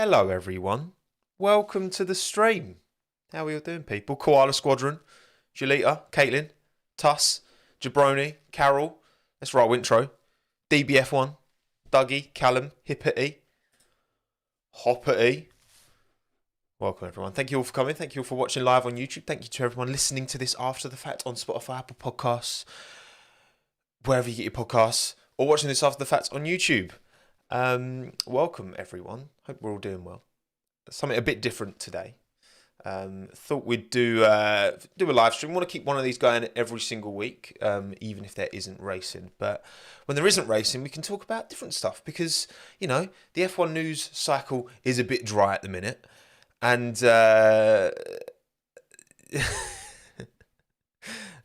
Hello everyone, welcome to the stream. How are you all doing, people? Koala Squadron, Julita, Caitlin, Tuss, Jabroni, Carol, let's roll intro, DBF1, Dougie, Callum, Hippity, Hoppity. Welcome everyone, thank you all for coming, thank you all for watching live on YouTube, thank you to everyone listening to this after the fact on Spotify, Apple Podcasts, wherever you get your podcasts, or watching this after the fact on YouTube. Welcome everyone, hope we're all doing well. Something a bit different today. Thought we'd do a live stream. We want to keep one of these going every single week, even if there isn't racing. But when there isn't racing, we can talk about different stuff because, you know, the F1 news cycle is a bit dry at the minute. And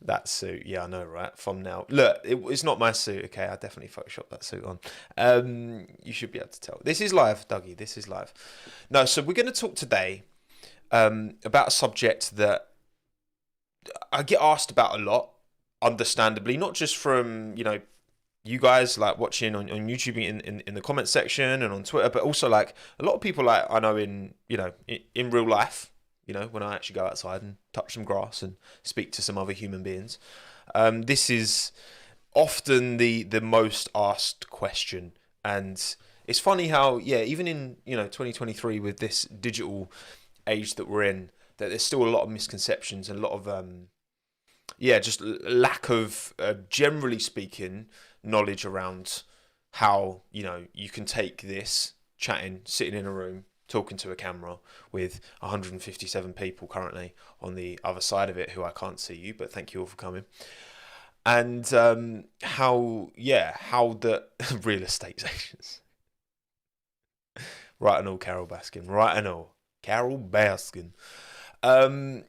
that suit, yeah, I know, right? From now, look, it's not my suit, okay? I definitely photoshopped that suit on. You should be able to tell. This is live, Dougie. This is live. No, so we're going to talk today about a subject that I get asked about a lot, understandably, not just from, you guys like watching on YouTube in the comment section and on Twitter, but also like a lot of people like I know in real life, when I actually go outside and touch some grass and speak to some other human beings. This is often the most asked question, and it's funny how even in 2023 with this digital age that we're in, that there's still a lot of misconceptions and a lot of just lack of generally speaking knowledge around how you can take this chatting, sitting in a room, talking to a camera with 157 people currently on the other side of it who I can't see you, but thank you all for coming. And how the real estate agents. Right and all, Carol Baskin. Right and all, Carol Baskin. Hello,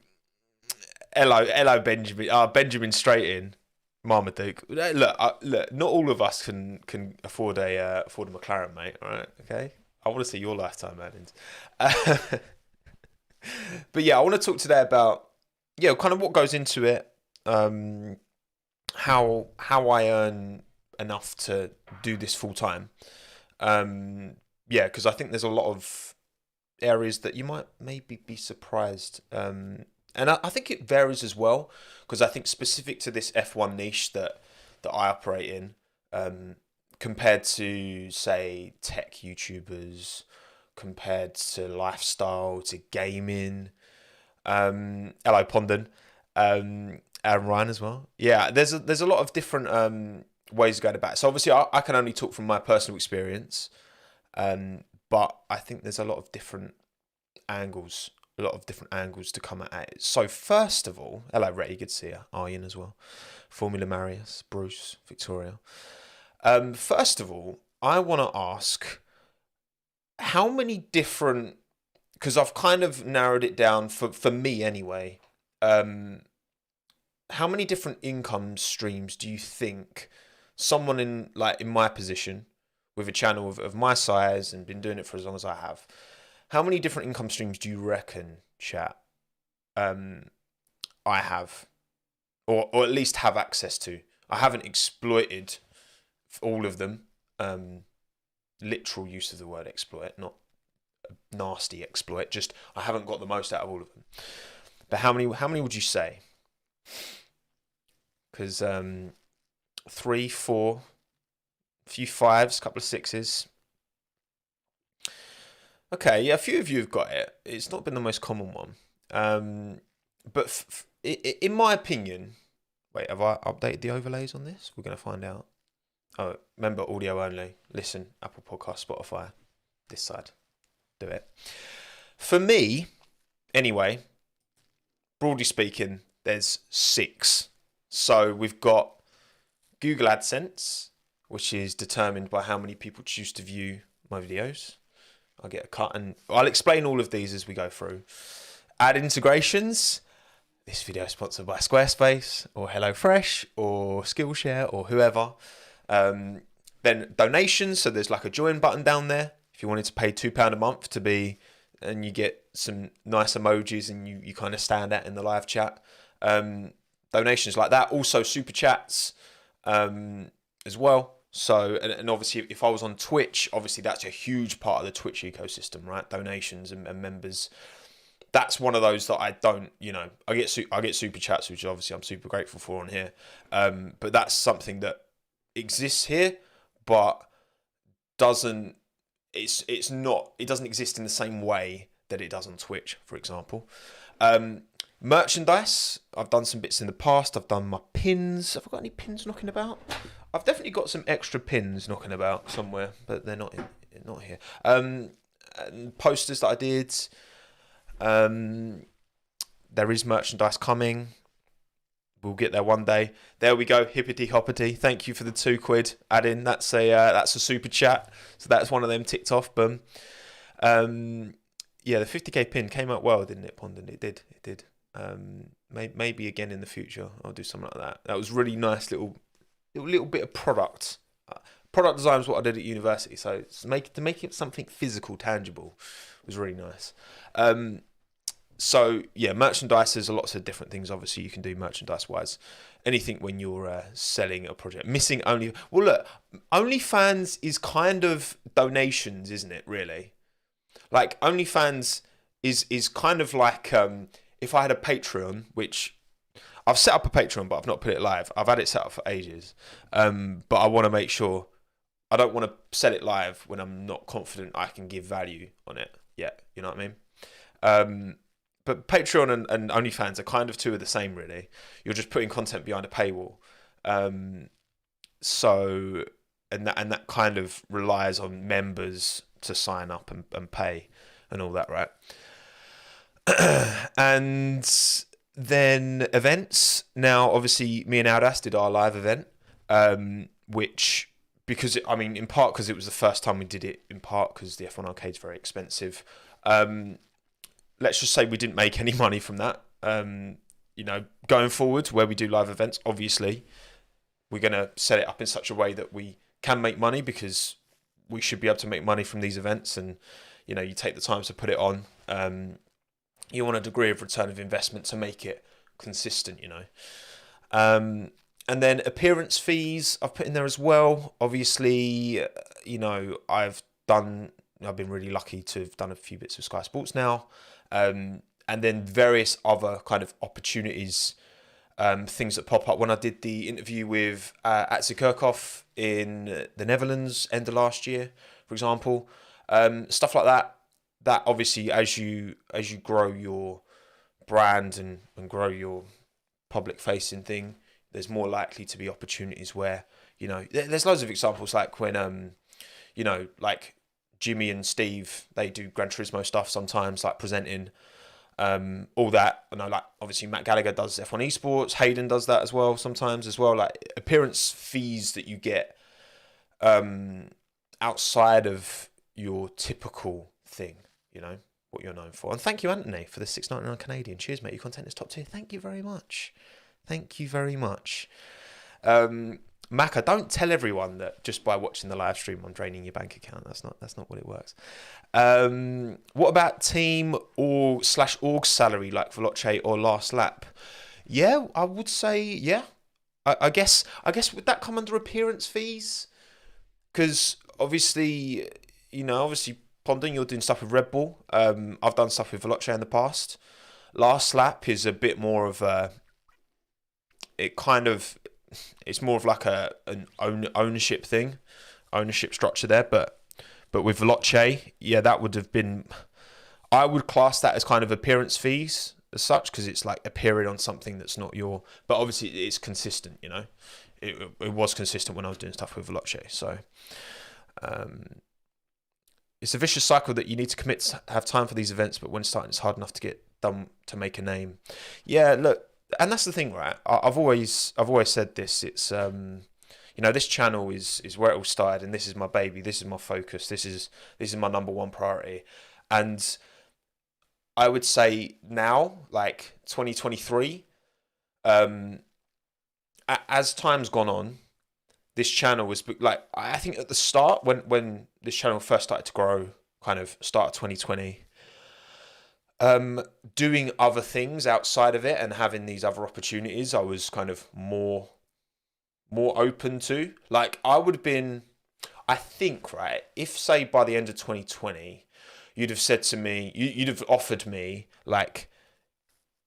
Benjamin. Benjamin straight in. Marmaduke. Look, not all of us can afford a McLaren, mate. All right, okay. I want to see your lifetime earnings. But yeah, I want to talk today about kind of what goes into it. How I earn enough to do this full time. Because I think there's a lot of areas that you might maybe be surprised. And I think it varies as well, because I think specific to this F1 niche that I operate in, compared to, say, tech YouTubers, compared to lifestyle, to gaming. Hello, Pondon. And Ryan as well. Yeah, there's a lot of different ways of going about it. So obviously I can only talk from my personal experience, but I think there's a lot of different angles to come at it. So first of all, hello Retty, good to see you. Aryan as well. Formula Marius, Bruce, Victoria. First of all, I want to ask how many different, because I've kind of narrowed it down for me anyway, how many different income streams do you think someone in my position with a channel of my size and been doing it for as long as I have, how many different income streams do you reckon, chat, I have, or at least have access to? I haven't exploited all of them. Literal use of the word exploit, not a nasty exploit. Just I haven't got the most out of all of them. But how many would you say? Because 3, 4, a few 5s, a couple of 6s. Okay, yeah, a few of you have got it. It's not been the most common one. But in my opinion, wait, have I updated the overlays on this? We're going to find out. Oh, remember, audio only. Listen, Apple Podcast, Spotify, this side. Do it. For me, anyway, broadly speaking, there's 6. So we've got Google AdSense, which is determined by how many people choose to view my videos. I'll get a cut, and I'll explain all of these as we go through. Ad integrations. This video is sponsored by Squarespace or HelloFresh or Skillshare or whoever. Then donations. So there's like a join button down there. If you wanted to pay £2 a month to be, and you get some nice emojis and you kind of stand out in the live chat. Donations like that. Also super chats as well. So, and obviously, if I was on Twitch, obviously that's a huge part of the Twitch ecosystem, right? Donations and members. That's one of those that I don't, I get super chats, which obviously I'm super grateful for on here. But that's something that exists here, but doesn't. It's not. It doesn't exist in the same way that it does on Twitch, for example. Merchandise. I've done some bits in the past. I've done my pins. Have I got any pins knocking about? I've definitely got some extra pins knocking about somewhere, but they're not here. And posters that I did. There is merchandise coming. We'll get there one day. There we go, hippity hoppity. Thank you for the £2 add in. That's a super chat. So that's one of them ticked off. Boom. Yeah, the 50k pin came out well, didn't it, Pondon? It did. Maybe again in the future I'll do something like that. That was really nice little bit of product. Product design is what I did at university, so to make it something physical, tangible, was really nice. So yeah, merchandise. There's lots of different things. Obviously, you can do merchandise-wise. Anything when you're selling a project. Missing only. Well, look, OnlyFans is kind of donations, isn't it? Really, like OnlyFans is kind of like if I had a Patreon, which I've set up a Patreon, but I've not put it live. I've had it set up for ages, but I want to make sure. I don't want to set it live when I'm not confident I can give value on it yet. You know what I mean? But Patreon and OnlyFans are kind of two of the same, really. You're just putting content behind a paywall. So that kind of relies on members to sign up and pay and all that, right? And then events. Now, obviously, me and Aldas did our live event, which, in part because it was the first time we did it, in part because the F1 arcade's very expensive. Let's just say we didn't make any money from that. Going forward, where we do live events, obviously, we're going to set it up in such a way that we can make money, because we should be able to make money from these events. And, you take the time to put it on. You want a degree of return of investment to make it consistent, And then appearance fees I've put in there as well. Obviously, I've been really lucky to have done a few bits of Sky Sports now. And then various other kind of opportunities, things that pop up. When I did the interview with Atze Kirchhoff in the Netherlands end of last year, for example, stuff like that. That obviously, as you grow your brand and grow your public facing thing, there's more likely to be opportunities where, there's loads of examples, like when like Jimmy and Steve, they do Gran Turismo stuff sometimes, like presenting, all that. I know, like, obviously Matt Gallagher does F1 Esports, Hayden does that as well sometimes as well, like appearance fees that you get outside of your typical thing, what you're known for. And thank you, Anthony, for the $6.99 Canadian. Cheers, mate. Your content is top tier. Thank you very much. Maka, don't tell everyone that just by watching the live stream I'm draining your bank account. That's not what it works. What about team or /org salary, like Veloce or Last Lap? Yeah, I would say yeah. I guess would that come under appearance fees? Because obviously, Pondon, you're doing stuff with Red Bull. I've done stuff with Veloce in the past. Last Lap is a bit more of a. It's more of like an ownership thing, ownership structure there. But with Veloce, yeah, that would have been. I would class that as kind of appearance fees as such, because it's like appearing on something that's not your. But obviously, it's consistent. It was consistent when I was doing stuff with Veloce. So, it's a vicious cycle that you need to commit to have time for these events, but when starting, it's hard enough to get done to make a name. Yeah, look. And that's the thing, right? I've always said this. It's this channel is where it all started, and this is my baby. This is my focus. This is my number one priority. And I would say now, like 2023, as time's gone on, this channel was like, I think at the start when this channel first started to grow, kind of start of 2020. Doing other things outside of it and having these other opportunities, I was kind of more more open to. Like, I would have been, I think, right, if, say, by the end of 2020, you'd have said to me, you'd have offered me, like,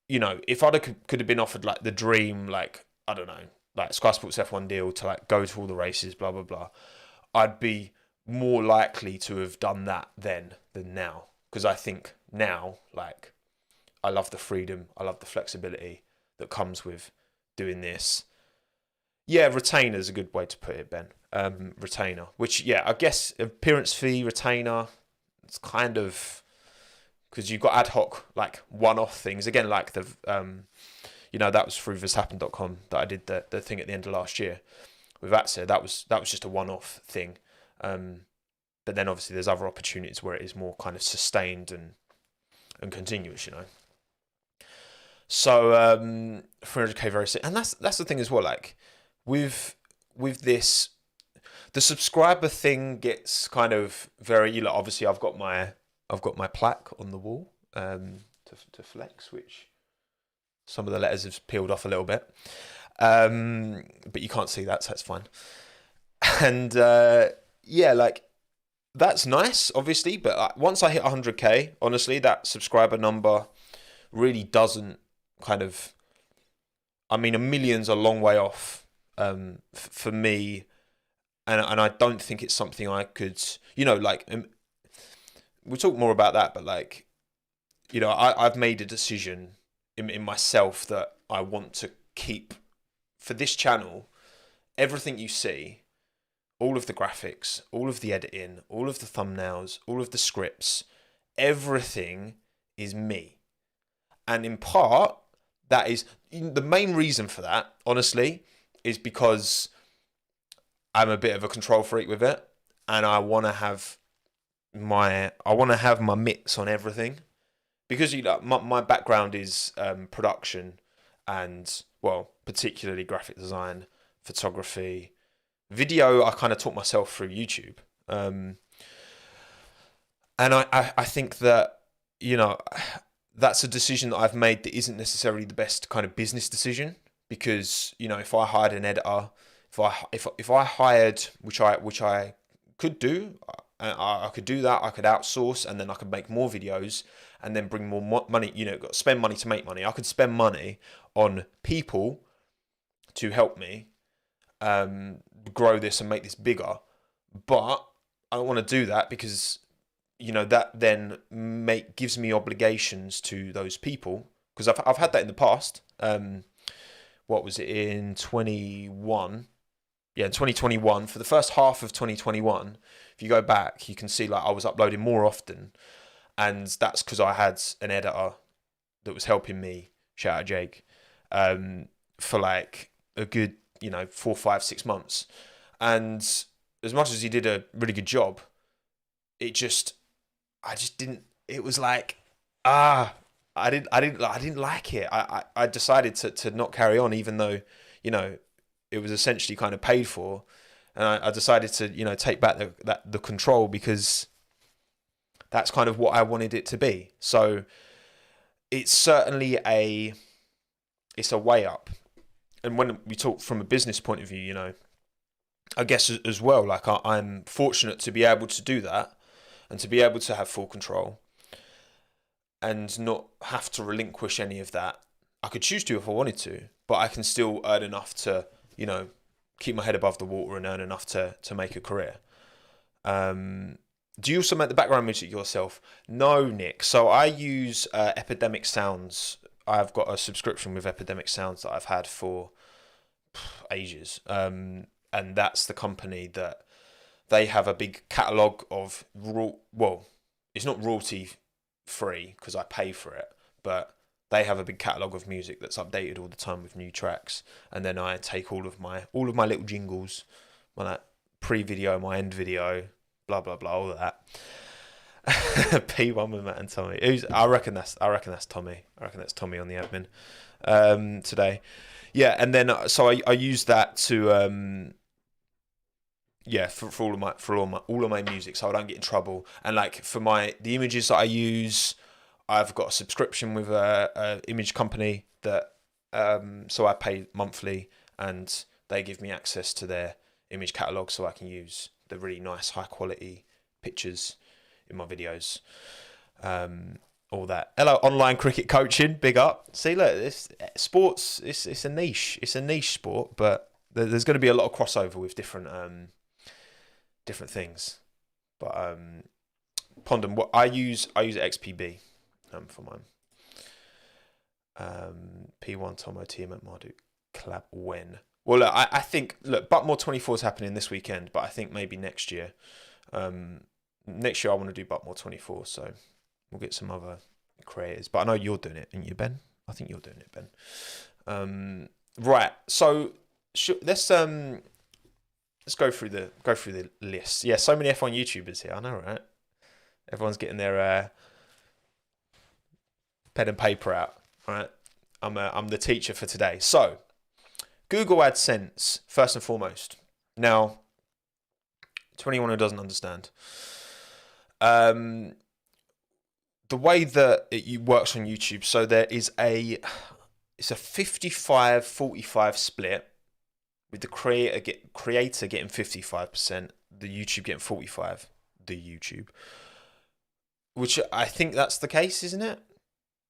if could have been offered, like, the dream, like, I don't know, like, Sky Sports F1 deal to, like, go to all the races, blah, blah, blah, I'd be more likely to have done that then than now. Because I think now, like, I love the freedom, I love the flexibility that comes with doing this. Yeah, retainer is a good way to put it, Ben. Retainer, which, yeah, I guess appearance fee, retainer, it's kind of, because you've got ad hoc, like, one-off things. Again, like that was through Verstappen.com that I did the thing at the end of last year. With that said, that was just a one-off thing. But then obviously there's other opportunities where it is more kind of sustained and continuous, So 300k very soon, and that's the thing as well. Like with this, the subscriber thing gets kind of very. Obviously I've got my plaque on the wall to flex, which some of the letters have peeled off a little bit, but you can't see that, so that's fine. And yeah, like that's nice, obviously, but once I hit 100k, honestly, that subscriber number really doesn't kind of. I mean, a million's a long way off for me, and I don't think it's something I could, like. We'll talk more about that, but like, I've made a decision in myself that I want to keep for this channel. Everything you see, all of the graphics, all of the editing, all of the thumbnails, all of the scripts, everything is me. And in part, that is the main reason for that, honestly, is because I'm a bit of a control freak with it, and I want to have my mitts on everything, because my background is production and, well, particularly graphic design, photography, video. I kind of taught myself through YouTube, and I think that that's a decision that I've made that isn't necessarily the best kind of business decision, because if I hired an editor, if I hired, which I could do, I could do that. I could outsource, and then I could make more videos, and then bring more money. Spend money to make money. I could spend money on people to help me grow this and make this bigger, but I don't want to do that, because that then gives me obligations to those people, because I've had that in the past. What was it, in 21? Yeah, in 2021, for the first half of 2021, if you go back, you can see like I was uploading more often, and that's because I had an editor that was helping me. Shout out Jake, for like a good 4, 5, 6 months, and as much as he did a really good job, I just didn't. It was like I didn't like it. I decided to not carry on, even though it was essentially kind of paid for, and I decided to take back the control, because that's kind of what I wanted it to be. So it's certainly a way up. And when we talk from a business point of view, I guess as well, like I'm fortunate to be able to do that, and to be able to have full control and not have to relinquish any of that. I could choose to if I wanted to, but I can still earn enough to, keep my head above the water and earn enough to make a career. Do you also make the background music yourself? No, Nick. So I use Epidemic Sounds. I've got a subscription with Epidemic Sounds that I've had for ages. And that's the company that they have a big catalogue of, it's not royalty free because I pay for it, but they have a big catalogue of music that's updated all the time with new tracks. And then I take all of my little jingles, my pre-video, my end video, blah blah blah, all of that. P1 with Matt and Tommy. I reckon that's Tommy. I reckon that's Tommy on the admin today. Yeah, and then so I use that to for all of my music, so I don't get in trouble. And like for the images that I use, I've got a subscription with a image company that so I pay monthly, and they give me access to their image catalog so I can use the really nice high quality pictures in my videos. All that. Hello, online cricket coaching, big up. See, look, this sports, it's a niche. It's a niche sport, but there's going to be a lot of crossover with different things. But Pondom, what I use XPB for mine. P1 Tommo team at Marduk Club when? Well, look, I think Buckmore 24 is happening this weekend, but I think maybe next year. Next year I want to do Buckmore 24, so we'll get some other creators. But I know you're doing it, aren't you, Ben? I think you're doing it, Ben. Right. So let's go through the list. Yeah, so many F1 YouTubers here. I know, right? Everyone's getting their pen and paper out. Right. I'm the teacher for today. So Google AdSense first and foremost. Now, to anyone who doesn't understand, the way that it works on YouTube, so there is it's a 55-45 split, with the creator getting 55%, the YouTube getting 45%, which I think that's the case, isn't it?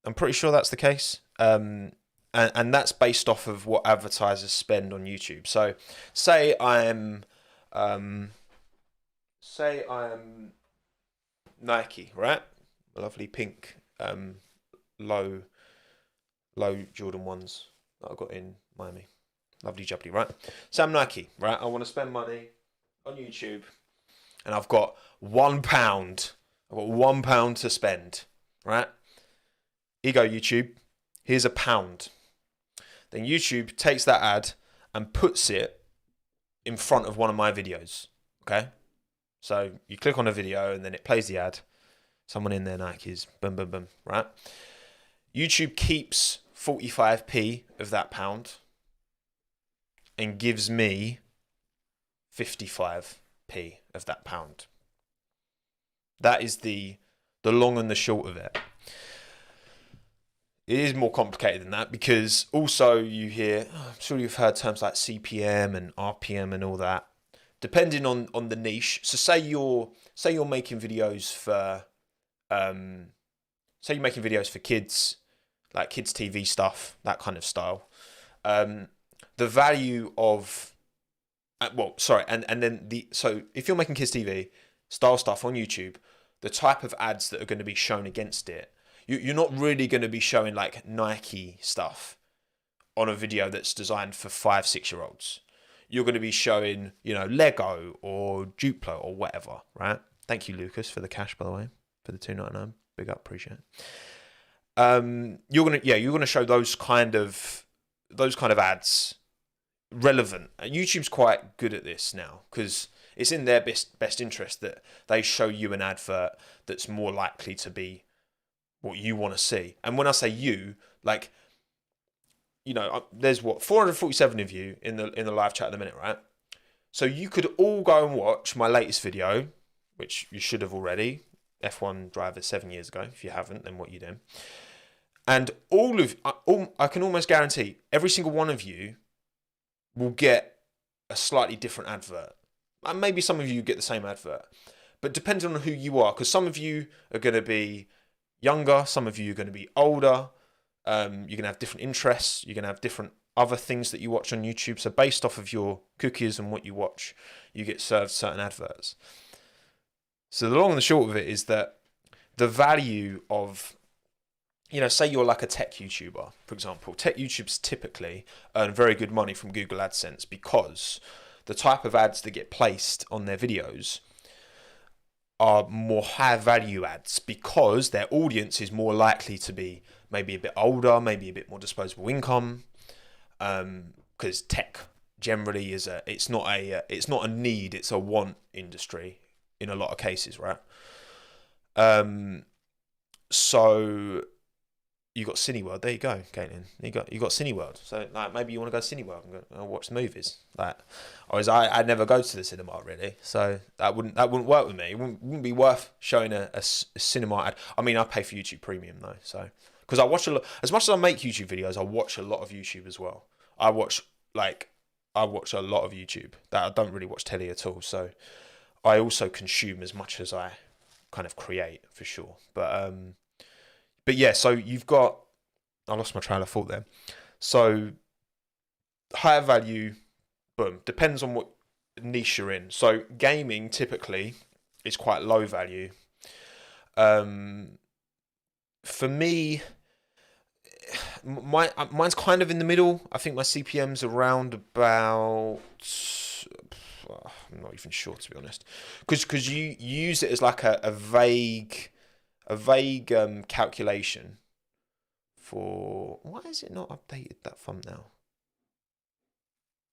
I'm pretty sure that's the case. And that's based off of what advertisers spend on YouTube. So say I'm Nike, right? Lovely pink low Jordan 1s that I got in Miami. Lovely jubbly, right? So I'm Nike, right? I want to spend money on YouTube and I've got £1. I've got £1 to spend, right? Here you go, YouTube. Here's £1. Then YouTube takes that ad and puts it in front of one of my videos, okay? So you click on a video and then it plays the ad. Someone in there, Nikes, boom, boom, boom, right? YouTube keeps 45p of that pound and gives me 55p of that pound. That is the long and the short of it. It is more complicated than that because also you hear, I'm sure you've heard terms like CPM and RPM and all that. Depending on the niche. So say you're making videos for kids, like kids TV stuff, that kind of style. The value of so if you're making kids TV style stuff on YouTube, the type of ads that are going to be shown against it, you're not really going to be showing like Nike stuff on a video that's designed for 5-6-year-olds. You're going to be showing, Lego or Duplo or whatever, right? Thank you, Lucas, for the cash, by the way, for the $2.99. Big up, appreciate it. You're gonna show those kind of ads relevant. YouTube's quite good at this now because it's in their best interest that they show you an advert that's more likely to be what you want to see. And when I say you, like, there's 447 of you in the live chat at the minute, right? So you could all go and watch my latest video, which you should have already. F1 driver 7 years ago. If you haven't, then what you doing? And I can almost guarantee every single one of you will get a slightly different advert. And maybe some of you get the same advert, but depending on who you are, because some of you are going to be younger, some of you are going to be older. You're going to have different interests. You're going to have different other things that you watch on YouTube. So based off of your cookies and what you watch, you get served certain adverts. So the long and the short of it is that the value of, say you're like a tech YouTuber, for example. Tech YouTubers typically earn very good money from Google AdSense because the type of ads that get placed on their videos are more high value ads because their audience is more likely to be maybe a bit older, maybe a bit more disposable income, because tech generally it's not a need, it's a want industry in a lot of cases, right? So you got Cineworld. There you go, Caitlin. You got Cineworld. So like maybe you want to go to Cineworld and go watch the movies. Like, whereas I never go to the cinema really, so that wouldn't work with me. It wouldn't be worth showing a cinema ad. I mean, I pay for YouTube Premium though, so because I watch a lot. As much as I make YouTube videos, I watch a lot of YouTube as well. I watch like I watch a lot of YouTube. That I don't really watch telly at all. So I also consume as much as I kind of create for sure. But yeah. So you've got. I lost my train of thought there. So higher value, boom. Depends on what niche you're in. So gaming typically is quite low value. Um, for me, mine's kind of in the middle. I think my CPM's around about. I'm not even sure, to be honest, because you use it as like a vague calculation for why is it not updated that thumbnail?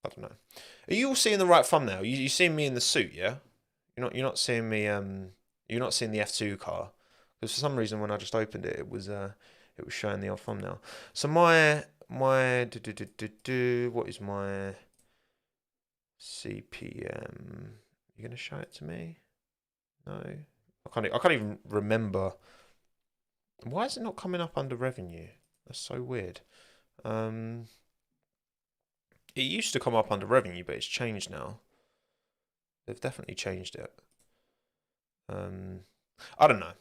I don't know. Are you all seeing the right thumbnail? You seeing me in the suit? Yeah. You're not seeing me. You're not seeing the F2 car because for some reason when I just opened it, it was showing the old thumbnail. So what is my CPM? You gonna show it to me? No, I can't even remember. Why is it not coming up under revenue? That's so weird. It used to come up under revenue, but it's changed now. They've definitely changed it. I don't know.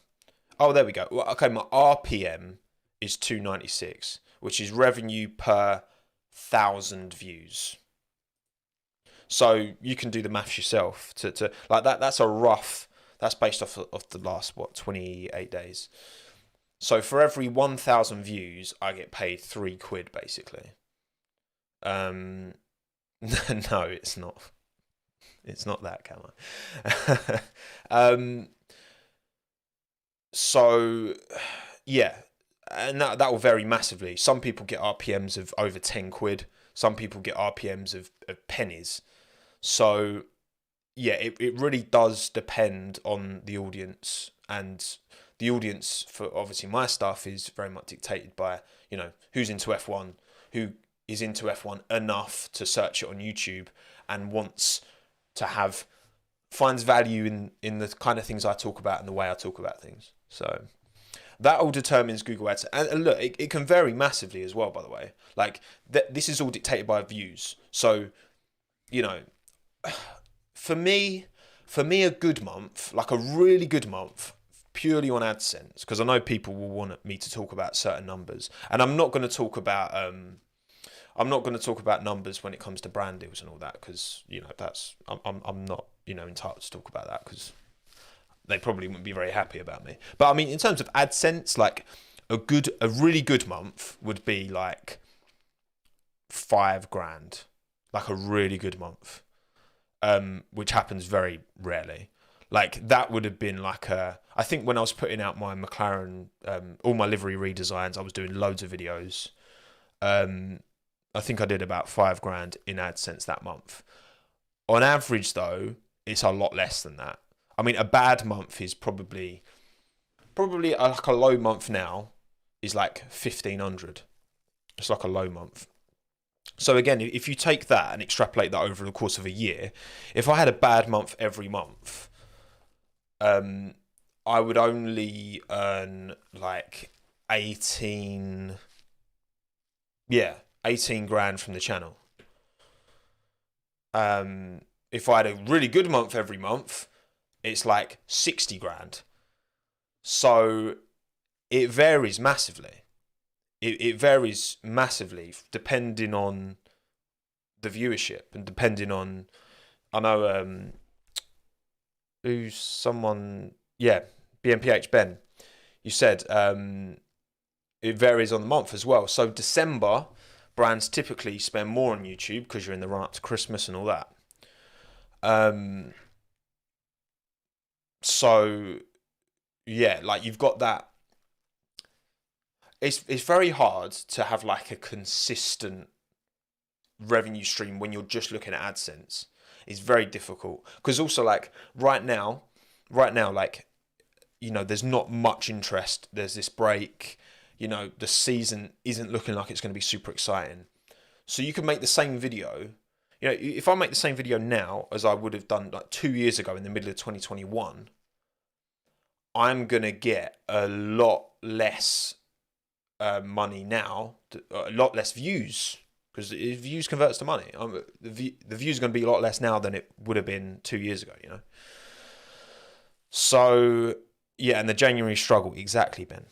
Oh, there we go. Well, okay, my RPM is 296, which is revenue per 1,000 views. So you can do the maths yourself to like that. That's a rough. That's based off the last 28 days. So for every 1,000 views, I get paid £3 basically. No, it's not. It's not that, can I? So yeah, and that will vary massively. Some people get RPMs of over £10. Some people get RPMs of pennies. So yeah, it really does depend on the audience, and the audience for obviously my stuff is very much dictated by who's into F1, who is into F1 enough to search it on YouTube and finds value in the kind of things I talk about and the way I talk about things. So that all determines Google Ads. And look, it can vary massively as well, by the way. Like this is all dictated by views. So, for me, a good month, like a really good month, purely on AdSense, because I know people will want me to talk about certain numbers, and I'm not going to talk about numbers when it comes to brand deals and all that, because I'm not entitled to talk about that because they probably wouldn't be very happy about me. But I mean, in terms of AdSense, like a really good month would be like £5,000, like a really good month, which happens very rarely. Like that would have been like I think when I was putting out my McLaren, all my livery redesigns, I was doing loads of videos. I think I did about £5,000 in AdSense that month. On average, though, it's a lot less than that. I mean, a bad month is probably like a low month now is like 1,500. It's like a low month. So again, if you take that and extrapolate that over the course of a year, if I had a bad month every month, I would only earn like 18 grand from the channel. If I had a really good month every month, it's like 60 grand. So it varies massively. It varies massively depending on the viewership and depending on, I know who's someone, yeah, BMPH Ben, you said it varies on the month as well. So December, brands typically spend more on YouTube because you're in the run up to Christmas and all that. So yeah, like you've got that. It's very hard to have like a consistent revenue stream when you're just looking at AdSense. It's very difficult because also like right now, like there's not much interest. There's this break. The season isn't looking like it's going to be super exciting. So you can make the same video. If I make the same video now as I would have done like 2 years ago in the middle of 2021, I'm going to get a lot less money now, a lot less views because if views converts to money, the views are going to be a lot less now than it would have been 2 years ago, you know. So yeah, and the January struggle, exactly, Ben.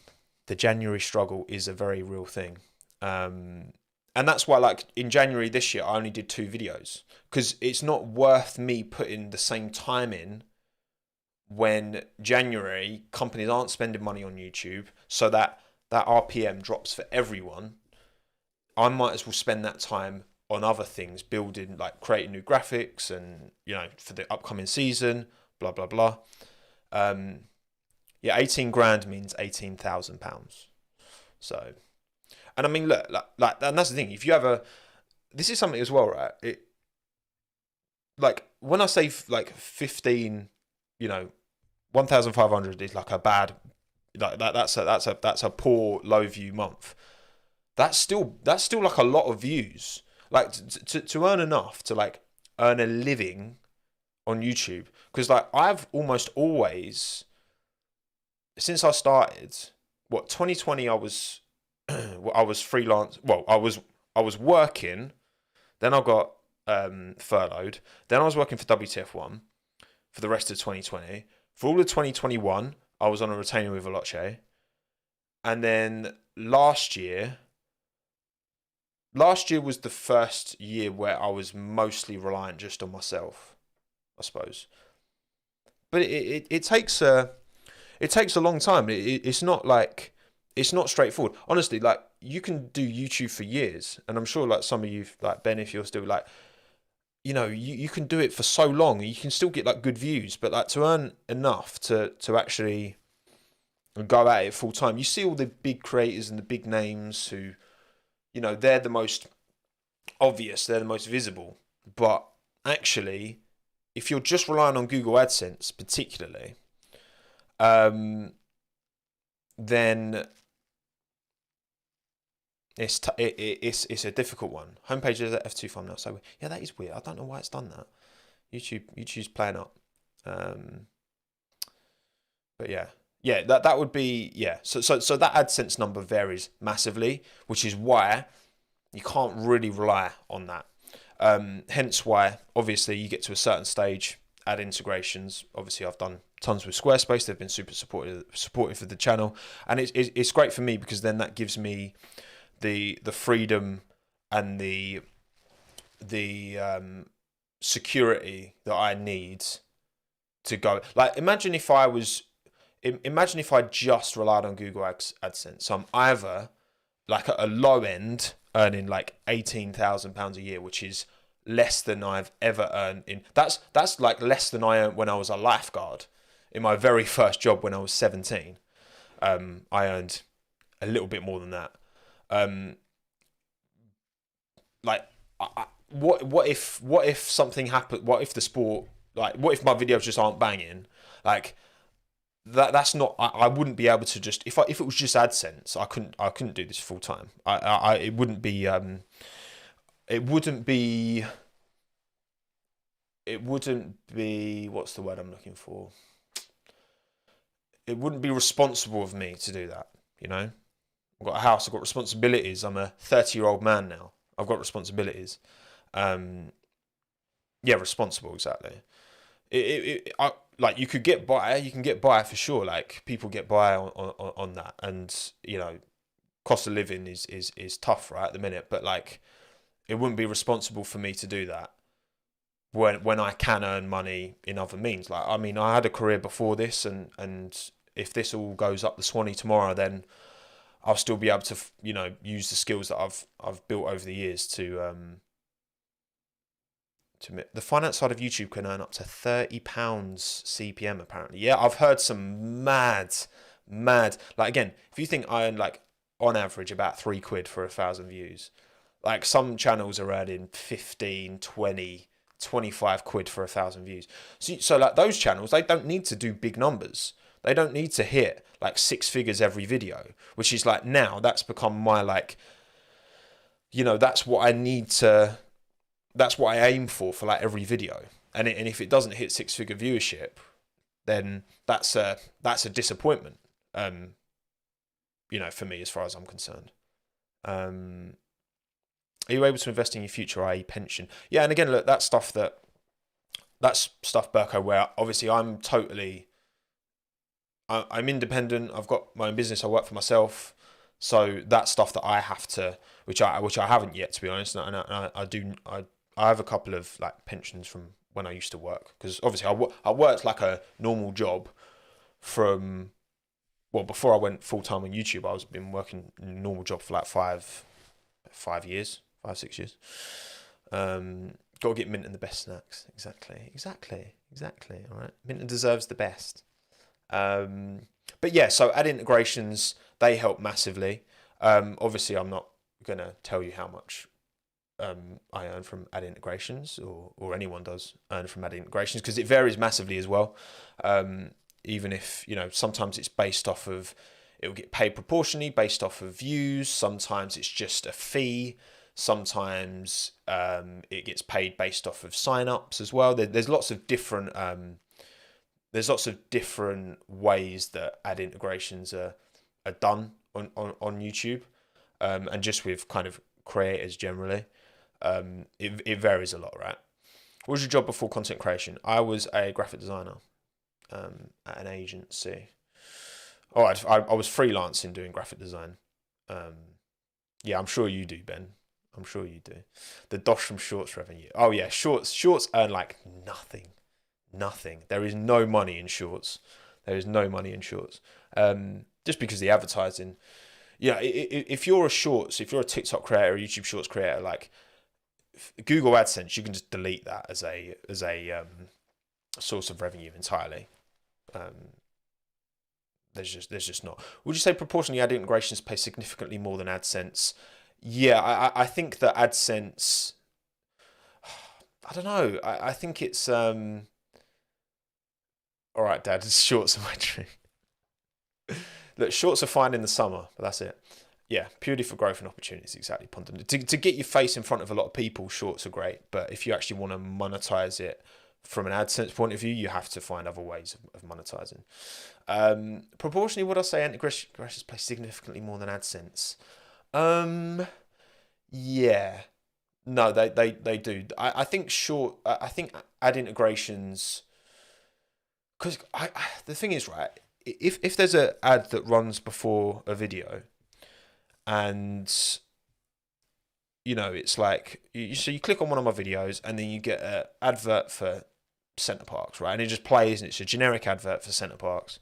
The January struggle is a very real thing. And that's why, like, in January this year, I only did 2 videos, because it's not worth me putting the same time in when January companies aren't spending money on YouTube, so that RPM drops for everyone. I might as well spend that time on other things, building, like creating new graphics and, you know, for the upcoming season, blah blah blah. Yeah, 18 grand means £18,000. So, and I mean, look, and that's the thing. If you have this is something as well, right? Like, when I say like 15, you know, 1,500 is like a bad, like that's a poor low view month. That's still like a lot of views. Like, to earn enough to like earn a living on YouTube, because like I've almost always, since I started, 2020, I was I was freelance. Well, I was working, then I got furloughed. Then I was working for WTF1 for the rest of 2020. For all of 2021, I was on a retainer with Veloce. And then last year was the first year where I was mostly reliant just on myself, I suppose. But it takes a long time. It's not like, it's not straightforward. Honestly, like, you can do YouTube for years, and I'm sure like some of you, like Ben, if you're still like, you know, you can do it for so long, and you can still get like good views, but like to earn enough to actually go at it full time. You see all the big creators and the big names who, you know, they're the most obvious, they're the most visible. But actually, if you're just relying on Google AdSense particularly, then it's a difficult one. Homepage is at F2 thumbnail. So yeah, that is weird. I don't know why it's done that. YouTube's playing up. But yeah, that would be, yeah. So that AdSense number varies massively, which is why you can't really rely on that. Hence why, obviously, you get to a certain stage, add integrations. Obviously, I've done tons with Squarespace. They've been super supportive of the channel, and it's great for me, because then that gives me the freedom and the security that I need to go. Like, imagine if I just relied on Google AdSense. So I'm either like at a low end earning like £18,000 a year, which is less than I've ever earned in. That's like less than I earned when I was a lifeguard in my very first job when I was 17. I earned a little bit more than that. Like, what if something happened? What if the sport, like, what if my videos just aren't banging? Like, that's not. I wouldn't be able to just, if it was just AdSense, I couldn't do this full time. It wouldn't be what's the word I'm looking for? It wouldn't be responsible of me to do that, you know? I've got a house, I've got responsibilities. I'm a 30-year-old man now. I've got responsibilities. Yeah, responsible, exactly. Like, you can get by for sure. Like, people get by on that, and you know, cost of living is tough right at the minute. But like, it wouldn't be responsible for me to do that when I can earn money in other means. Like, I mean, I had a career before this, and if this all goes up the Swanee tomorrow, then I'll still be able to, you know, use the skills that I've built over the years to the finance side of YouTube can earn up to £30 CPM apparently. Yeah, I've heard some mad. Like, again, if you think I earn like on average about £3 for 1,000 views, like some channels are earning 15, 20, 25 quid for 1,000 views. So like those channels, they don't need to do big numbers. They don't need to hit like 6 figures every video, which is like, now that's become my, like, you know, that's what I aim for like every video. And if it doesn't hit 6-figure viewership, then that's a disappointment. You know, for me, as far as I'm concerned. Are you able to invest in your future, i.e. pension? Yeah, and again, look, that's stuff, Burko, where obviously I'm independent. I've got my own business. I work for myself. So that's stuff that I have to, which I haven't yet, to be honest. And I have a couple of like pensions from when I used to work, because obviously I worked like a normal job from, well, before I went full time on YouTube. I was been working a normal job for like 5 years, 6 years. Got to get Minton the best snacks. Exactly. All right, Minton deserves the best. But yeah, so ad integrations, they help massively. Obviously, I'm not gonna tell you how much I earn from ad integrations, or anyone does earn from ad integrations, because it varies massively as well. Even if, sometimes it's based off of, it will get paid proportionally based off of views. Sometimes it's just a fee. Sometimes it gets paid based off of sign-ups as well. There's lots of different ways that ad integrations are done on YouTube, and just with kind of creators generally. It varies a lot, right? What was your job before content creation? I was a graphic designer at an agency. Oh, I was freelancing doing graphic design. Yeah, I'm sure you do, Ben. I'm sure you do. The dosh from shorts revenue. Oh yeah, shorts earn like nothing. There is no money in shorts. Just because the advertising. Yeah, if you're a TikTok creator, a YouTube Shorts creator, like Google AdSense, you can just delete that as a source of revenue entirely. There's just not. Would you say proportionally ad integrations pay significantly more than AdSense? Yeah, I think that AdSense. I don't know. I think it's all right, Dad. Shorts are my dream. Look, shorts are fine in the summer, but that's it. Yeah, purely for growth and opportunities, exactly. To get your face in front of a lot of people, shorts are great. But if you actually want to monetize it from an AdSense point of view, you have to find other ways of monetizing. Proportionally, would I say integrations play significantly more than AdSense? Yeah. No, they do. I think I think ad integrations, because the thing is, right, if there's an ad that runs before a video, and it's like, so you click on one of my videos and then you get an advert for Center Parks, right? And it just plays, and it's a generic advert for Center Parks.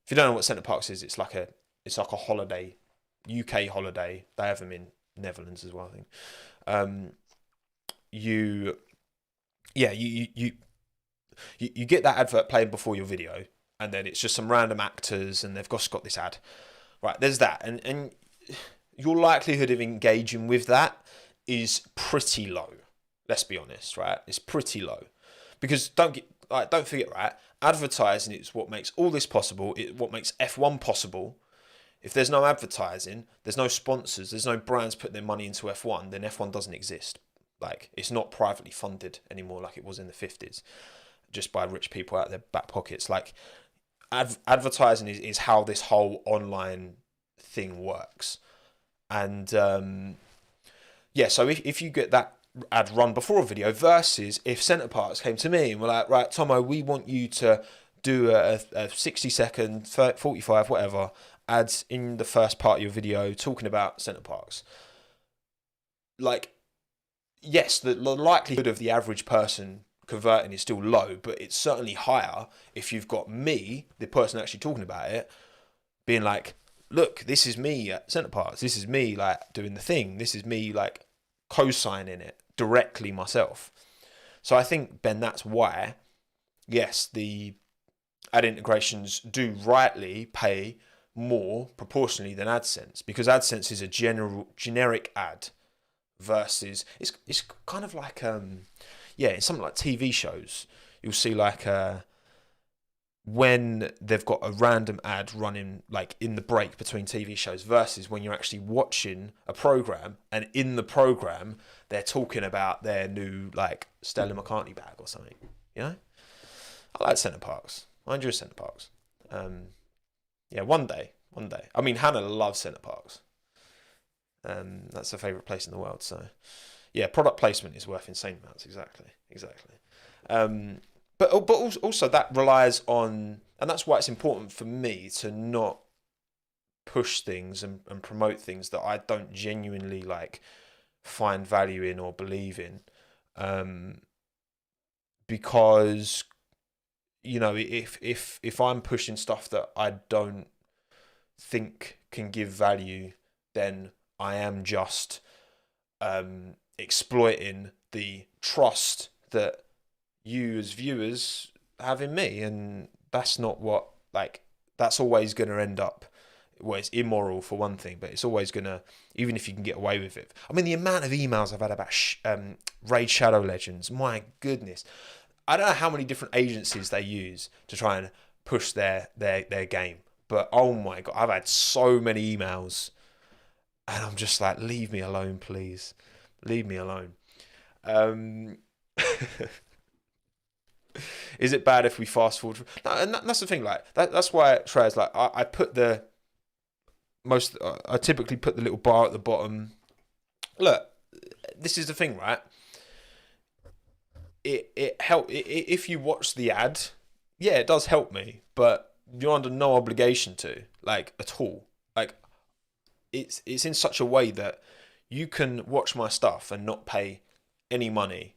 If you don't know what Center Parks is, it's like a holiday, UK holiday. They have them in Netherlands as well, I think. You get that advert playing before your video, and then it's just some random actors, and they've got this ad, right? There's that, and your likelihood of engaging with that is pretty low. Let's be honest, right? It's pretty low, because don't forget, right? Advertising is what makes all this possible. It's what makes F1 possible. If there's no advertising, there's no sponsors, there's no brands putting their money into F1, then F1 doesn't exist. Like, it's not privately funded anymore like it was in the 50s, just by rich people out of their back pockets. Like, advertising is how this whole online thing works. And yeah, so if you get that ad run before a video, versus if Center Parks came to me and were like, right, Tommo, we want you to do a 60-second, 45, whatever, ads in the first part of your video talking about Center Parks. Like, yes, the likelihood of the average person converting is still low, but it's certainly higher if you've got me, the person actually talking about it, being like, look, this is me at Center Parks. This is me, like, doing the thing. This is me, like, co-signing it directly myself. So I think, Ben, that's why, yes, the ad integrations do rightly pay more proportionally than AdSense, because AdSense is a generic ad, versus it's kind of like in something like TV shows, you'll see like when they've got a random ad running like in the break between TV shows, versus when you're actually watching a program, and in the program they're talking about their new like Stella McCartney bag or something. I like Center Parks. I enjoy Center Parks. Yeah, one day. I mean, Hannah loves Center Parks. That's a favourite place in the world. So yeah, product placement is worth insane amounts. Exactly. But also that relies on, and that's why it's important for me to not push things and promote things that I don't genuinely like find value in or believe in, because if I'm pushing stuff that I don't think can give value, then I am just exploiting the trust that you as viewers have in me, and that's not what, like, that's always going to end up, well, it's immoral for one thing, but it's always going to, even if you can get away with it. I mean, the amount of emails I've had about Raid Shadow Legends, my goodness. I don't know how many different agencies they use to try and push their game, but oh my God, I've had so many emails, and I'm just like, leave me alone, please. Leave me alone. Is it bad if we fast forward? No, and that's the thing. Like that's why Trey's like, I put the most. I typically put the little bar at the bottom. Look, this is the thing, right? It help if you watch the ad. Yeah, it does help me, but you're under no obligation to, like, at all. Like, it's in such a way that you can watch my stuff and not pay any money,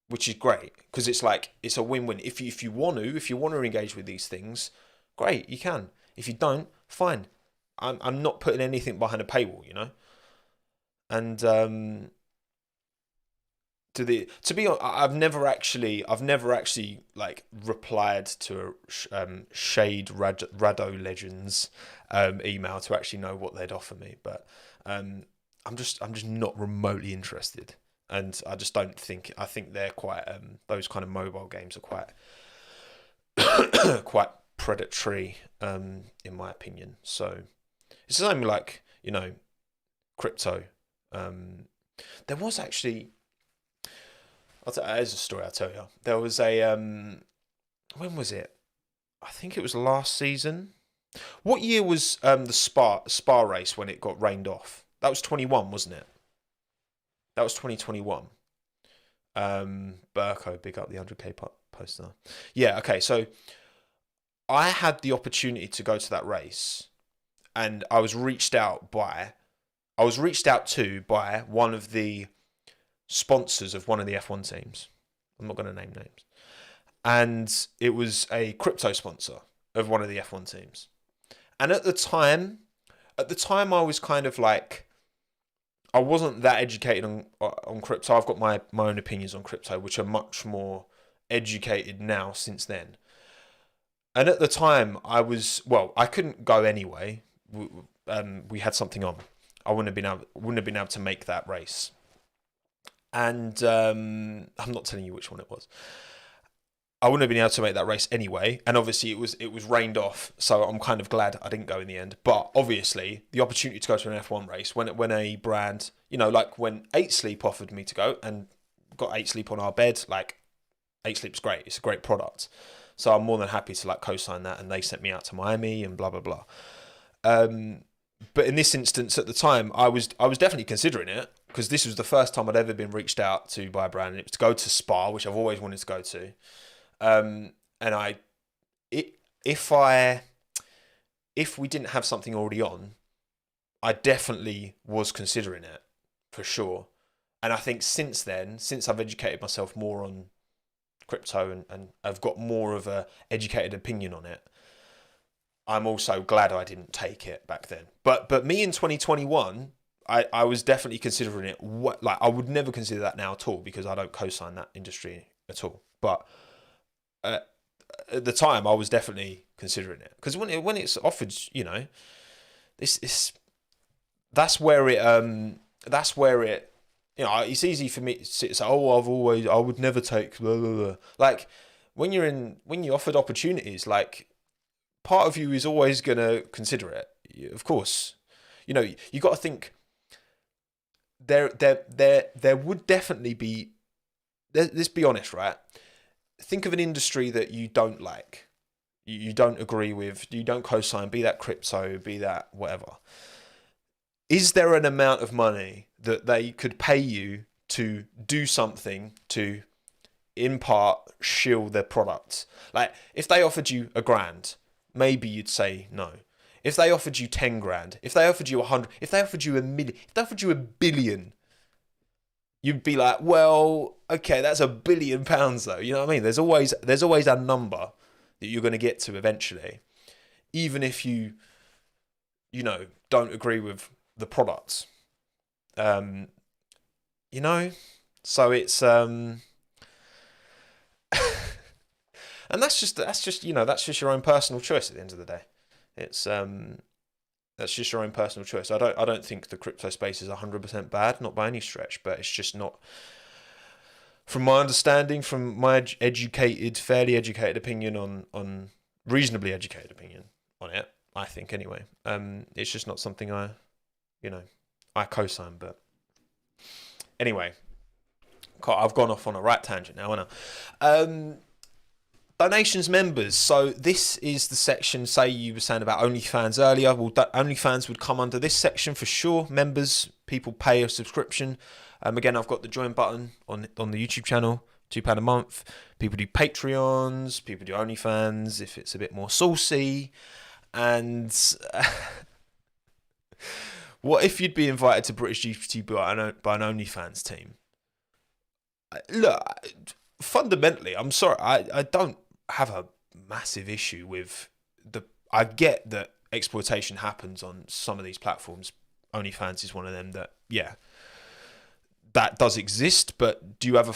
which is great, because it's like, it's a win-win. If you want to engage with these things, great, you can. If you don't, fine. I'm not putting anything behind a paywall, And to be honest, I've never actually like replied to a Shade Rado Legends email to actually know what they'd offer me, but I'm just not remotely interested. And I just don't think, I think they're quite, those kind of mobile games are quite, quite predatory, in my opinion. So it's the same like, crypto. There was actually, there's a story I'll tell you. There was a, when was it? I think it was last season. What year was the Spa race when it got rained off? That was 21, wasn't it? That was 2021. Burko, big up the 100k poster. Yeah, okay. So I had the opportunity to go to that race, and I was reached out to by one of the sponsors of one of the F1 teams. I'm not going to name names. And it was a crypto sponsor of one of the F1 teams. And at the time I was kind of like, I wasn't that educated on crypto. I've got my own opinions on crypto, which are much more educated now since then. And at the time, I couldn't go anyway. We had something on. I wouldn't have been able to make that race. And I'm not telling you which one it was. I wouldn't have been able to make that race anyway, and obviously it was rained off, so I'm kind of glad I didn't go in the end. But obviously, the opportunity to go to an F1 race, when a brand, like when 8 Sleep offered me to go, and got 8 Sleep on our bed, like, 8 Sleep's great, it's a great product, so I'm more than happy to like co-sign that, and they sent me out to Miami and blah blah blah. But in this instance, at the time, I was definitely considering it, because this was the first time I'd ever been reached out to by a brand, and it was to go to Spa, which I've always wanted to go to. And if we didn't have something already on, I definitely was considering it, for sure. And I think since then, since I've educated myself more on crypto and I've got more of a educated opinion on it, I'm also glad I didn't take it back then. But me in 2021, I was definitely considering it. Like, I would never consider that now at all, because I don't co-sign that industry at all. But at the time, I was definitely considering it, because when it's offered, that's where it, it's easy for me to say, I would never take blah, blah, blah. Like, when you're offered opportunities, like, part of you is always gonna consider it. Of course, you got to think there would definitely be. Let's be honest, right? Think of an industry that you don't like, you don't agree with, you don't co-sign, be that crypto, be that whatever. is there an amount of money that they could pay you to do something to, in part, shield their products? Like, if they offered you $1,000, maybe you'd say no. If they offered you 10 grand, if they offered you 100, if they offered you a million, if they offered you $1 billion, you'd be like, well, okay, that's £1 billion though. You know what I mean? There's always a number that you're going to get to eventually, even if you don't agree with the products. So it's and that's just your own personal choice at the end of the day. It's that's just your own personal choice. I don't think the crypto space is 100% bad, not by any stretch, but it's just not, from my understanding, from my fairly educated opinion on reasonably educated opinion on it, I think anyway. It's just not something I co-sign. But anyway, I've gone off on a right tangent now, haven't I? Donations, members. So this is the section, say you were saying about OnlyFans earlier. Well, OnlyFans would come under this section for sure. Members, people pay a subscription. Again, I've got the join button on the YouTube channel, £2 a month. People do Patreons, people do OnlyFans if it's a bit more saucy. And what if you'd be invited to British GPT by an OnlyFans team? Look, fundamentally, I'm sorry, I don't have a massive issue with I get that exploitation happens on some of these platforms. OnlyFans is one of them that, yeah, that does exist. But do you have all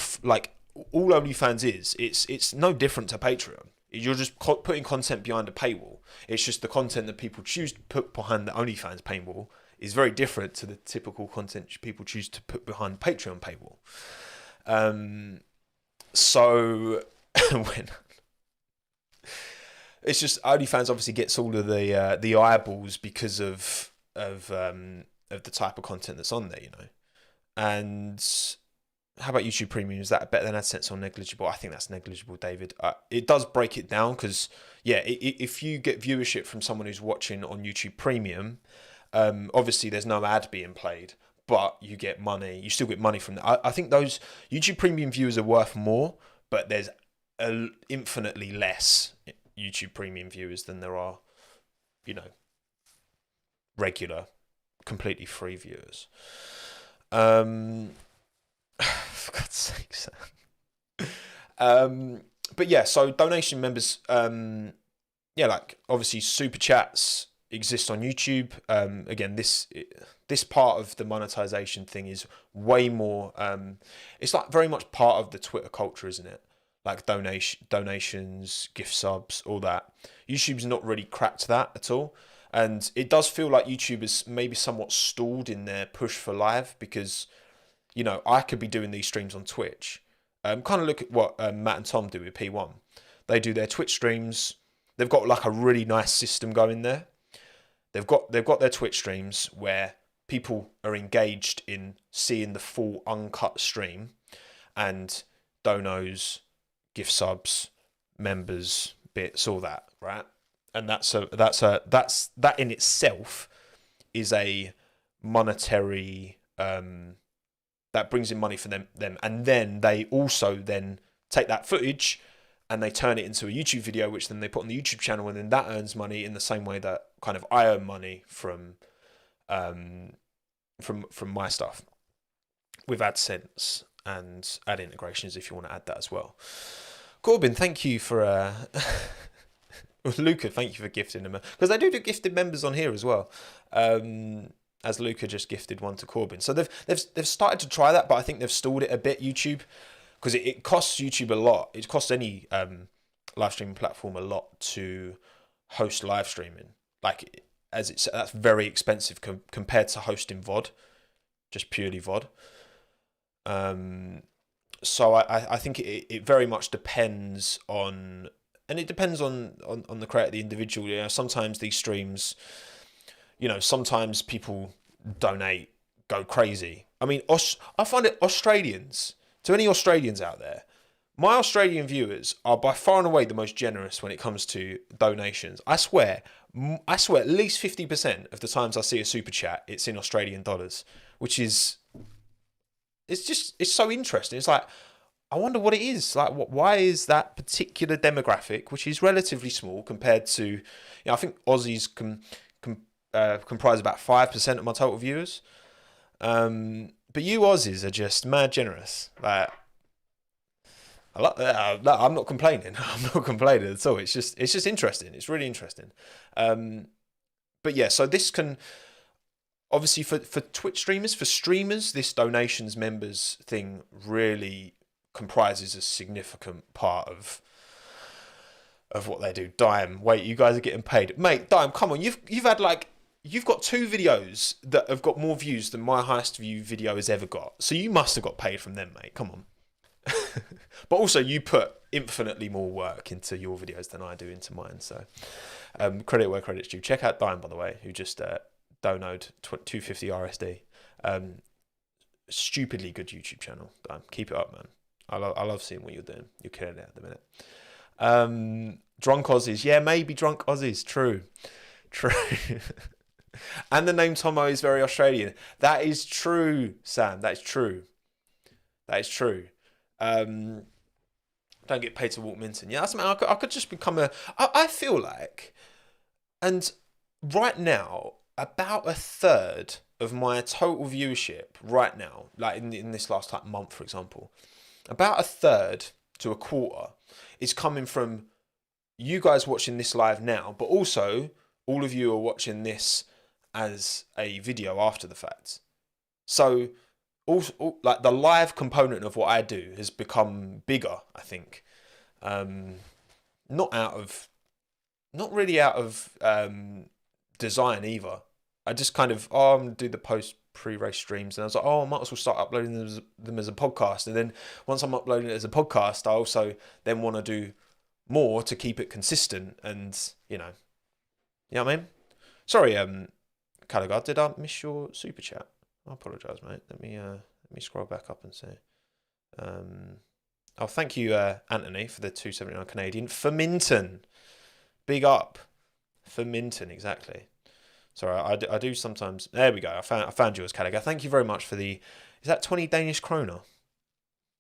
OnlyFans is, it's no different to Patreon. You're just putting content behind a paywall. It's just the content that people choose to put behind the OnlyFans paywall is very different to the typical content people choose to put behind Patreon paywall. So when it's just OnlyFans obviously gets all of the eyeballs because of the type of content that's on there, And how about YouTube Premium? Is that better than AdSense or negligible? I think that's negligible, David. It does break it down because, yeah, if you get viewership from someone who's watching on YouTube Premium, obviously there's no ad being played, but you get money. You still get money from that. I think those YouTube Premium viewers are worth more, but there's infinitely less YouTube Premium viewers than there are, regular, completely free viewers. For God's sake, but yeah, so donation members, obviously super chats exist on YouTube. Again, this part of the monetization thing is way more. It's like very much part of the Twitter culture, isn't it? Like donations, gift subs, all that. YouTube's not really cracked that at all, and it does feel like YouTube is maybe somewhat stalled in their push for live because, I could be doing these streams on Twitch. Kind of look at what Matt and Tom do with P1. They do their Twitch streams. They've got like a really nice system going there. They've got their Twitch streams where people are engaged in seeing the full uncut stream, and donos, gift subs, members, bits, all that, right? And that in itself is a monetary that brings in money for them, and then they also then take that footage and they turn it into a YouTube video, which then they put on the YouTube channel, and then that earns money in the same way that kind of I earn money from my stuff with AdSense and ad integrations, if you want to add that as well. Corbin, thank you for Luca, thank you for gifting them, because they do gifted members on here as well. As Luca just gifted one to Corbin, so they've started to try that, but I think they've stalled it a bit, YouTube, because it costs YouTube a lot. It costs any live streaming platform a lot to host live streaming. Like, that's very expensive compared to hosting VOD, just purely VOD. So I think it very much depends on, and it depends on the creator, the individual. Sometimes these streams, sometimes people donate, go crazy. I mean, I find it Australians. To any Australians out there, my Australian viewers are by far and away the most generous when it comes to donations. I swear, I swear, at least 50% of the times I see a super chat, it's in Australian dollars, which is, it's so interesting. It's like, I wonder what it is. Like, why is that particular demographic, which is relatively small compared to, I think Aussies comprise about 5% of my total viewers. But you Aussies are just mad generous. Like, I'm not complaining. I'm not complaining at all. It's just interesting. It's really interesting. But yeah, so this can obviously for Twitch streamers, for streamers, this donations members thing really comprises a significant part of what they do. Dime, wait, you guys are getting paid, mate. Dime, come on, you've got 2 videos that have got more views than my highest view video has ever got. So you must have got paid from them, mate. Come on. But also, you put infinitely more work into your videos than I do into mine. So credit where credit's due. Check out Dime, by the way, who just donoed 250 RSD. Stupidly good YouTube channel. Dime, keep it up, man. I love seeing what you're doing. You're killing it at the minute. Drunk Aussies. Yeah, maybe drunk Aussies. True. And the name Tommo is very Australian. That is true, Sam. That is true. Don't get paid to walk Minton. Yeah, that's, man, I could just become I feel like, and right now, about a third of my total viewership right now, like in this last month, for example, about a third to a quarter is coming from you guys watching this live now, but also all of you are watching this as a video after the fact. So also, like, the live component of what I do has become bigger, I think. Not really out of design either. I just kind of, I'm going to do the pre-race streams, and I was like, I might as well start uploading them as a podcast. And then once I'm uploading it as a podcast, I also then want to do more to keep it consistent, and you know what I mean? Sorry, Callagher, did I miss your super chat? I apologise, mate. Let me scroll back up and see. Thank you, Anthony, for the 279 Canadian. For Minton. Big up. For Minton, exactly. Sorry, I do sometimes. There we go. I found yours, Callagher. Thank you very much for the. Is that 20 Danish kroner?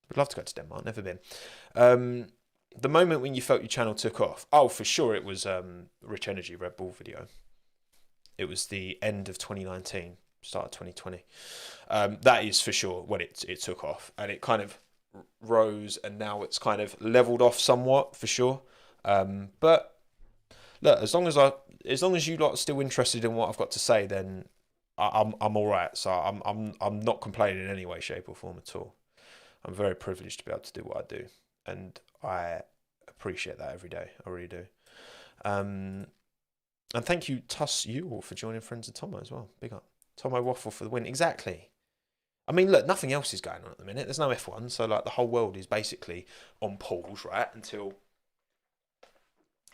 Would love to go to Denmark. Never been. The moment when you felt your channel took off. Oh, for sure, it was Rich Energy Red Bull video. It was the end of 2019, start of 2020. That is for sure when it took off, and it kind of rose, and now it's kind of leveled off somewhat, for sure. But look, as long as you lot are still interested in what I've got to say, then I'm all right. So I'm not complaining in any way, shape, or form at all. I'm very privileged to be able to do what I do, and I appreciate that every day. I really do. And thank you, Tuss Ewell, for joining Friends of Tommo as well. Big up. Tommo Waffle for the win. Exactly. I mean, look, nothing else is going on at the minute. There's no F1, so like the whole world is basically on pause, right, until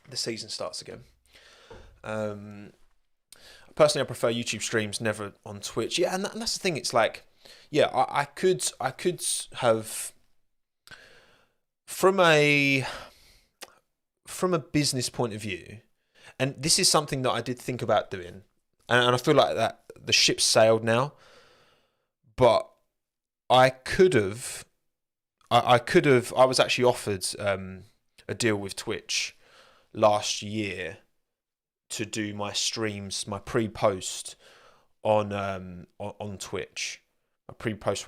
the season starts again. Personally, I prefer YouTube streams, never on Twitch. Yeah, and that's the thing. It's like, yeah, I could have from a business point of view, and this is something that I did think about doing, and I feel like that the ship's sailed now. But I was actually offered a deal with Twitch last year to do my streams, my pre-post on Twitch, my pre-post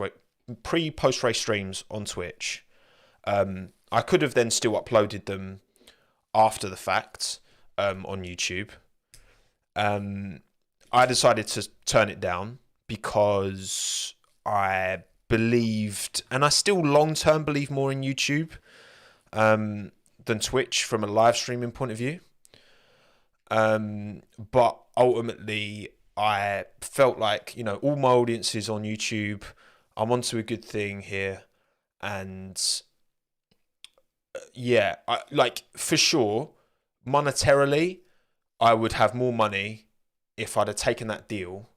race streams on Twitch. I could have then still uploaded them after the fact on YouTube. I decided to turn it down because I believed, and I still long-term believe more in YouTube than Twitch from a live streaming point of view. But ultimately, I felt like, all my audience is on YouTube. I'm onto a good thing here. And yeah, for sure, monetarily, I would have more money if I'd have taken that deal.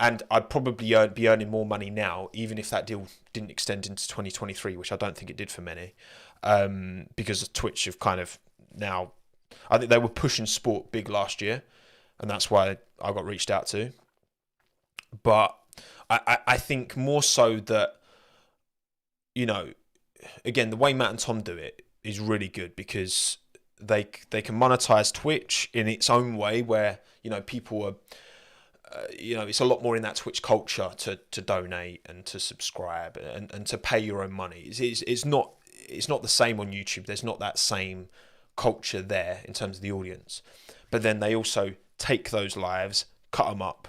And I'd probably be earning more money now, even if that deal didn't extend into 2023, which I don't think it did for many, because Twitch have kind of now I think they were pushing sport big last year, and that's why I got reached out to. But I think more so that, you know, again, the way Matt and Tom do it is really good because they can monetize Twitch in its own way, where, you know, people are, it's a lot more in that Twitch culture to donate and to subscribe and to pay your own money. It's not the same on YouTube. There's not that same culture there in terms of the audience. But then they also take those lives, cut them up.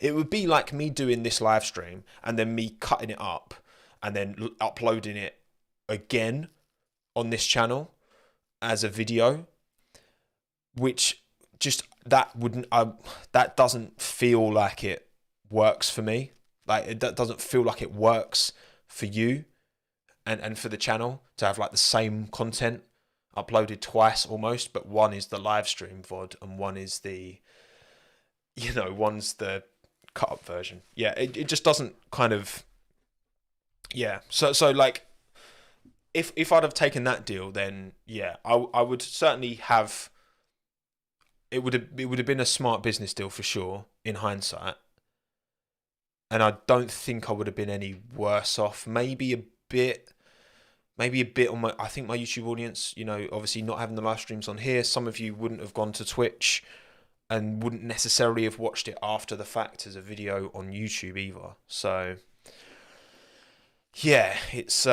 It would be like me doing this live stream and then me cutting it up and then uploading it again on this channel as a video, which just that doesn't feel like it works for me. Like, that doesn't feel like it works for you and for the channel to have like the same content uploaded twice almost, but one is the live stream VOD and one is the, one's the cut up version. Yeah, it just doesn't kind of, yeah. So like, if I'd have taken that deal, then yeah, I would certainly have. It would have been a smart business deal for sure in hindsight, and I don't think I would have been any worse off. Maybe a bit on my. I think my YouTube audience, obviously not having the live streams on here, some of you wouldn't have gone to Twitch, and wouldn't necessarily have watched it after the fact as a video on YouTube either. So yeah, it's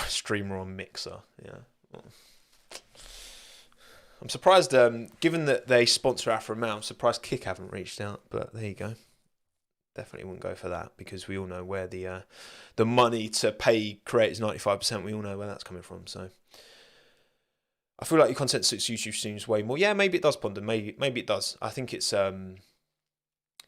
streamer on Mixer. Yeah. I'm surprised, given that they sponsor Afro Male, I'm surprised Kick haven't reached out, but there you go. Definitely wouldn't go for that, because we all know where the money to pay creators 95%, we all know where that's coming from. So I feel like your content suits YouTube streams way more. Yeah, maybe it does, Ponder. Maybe it does. I think it's it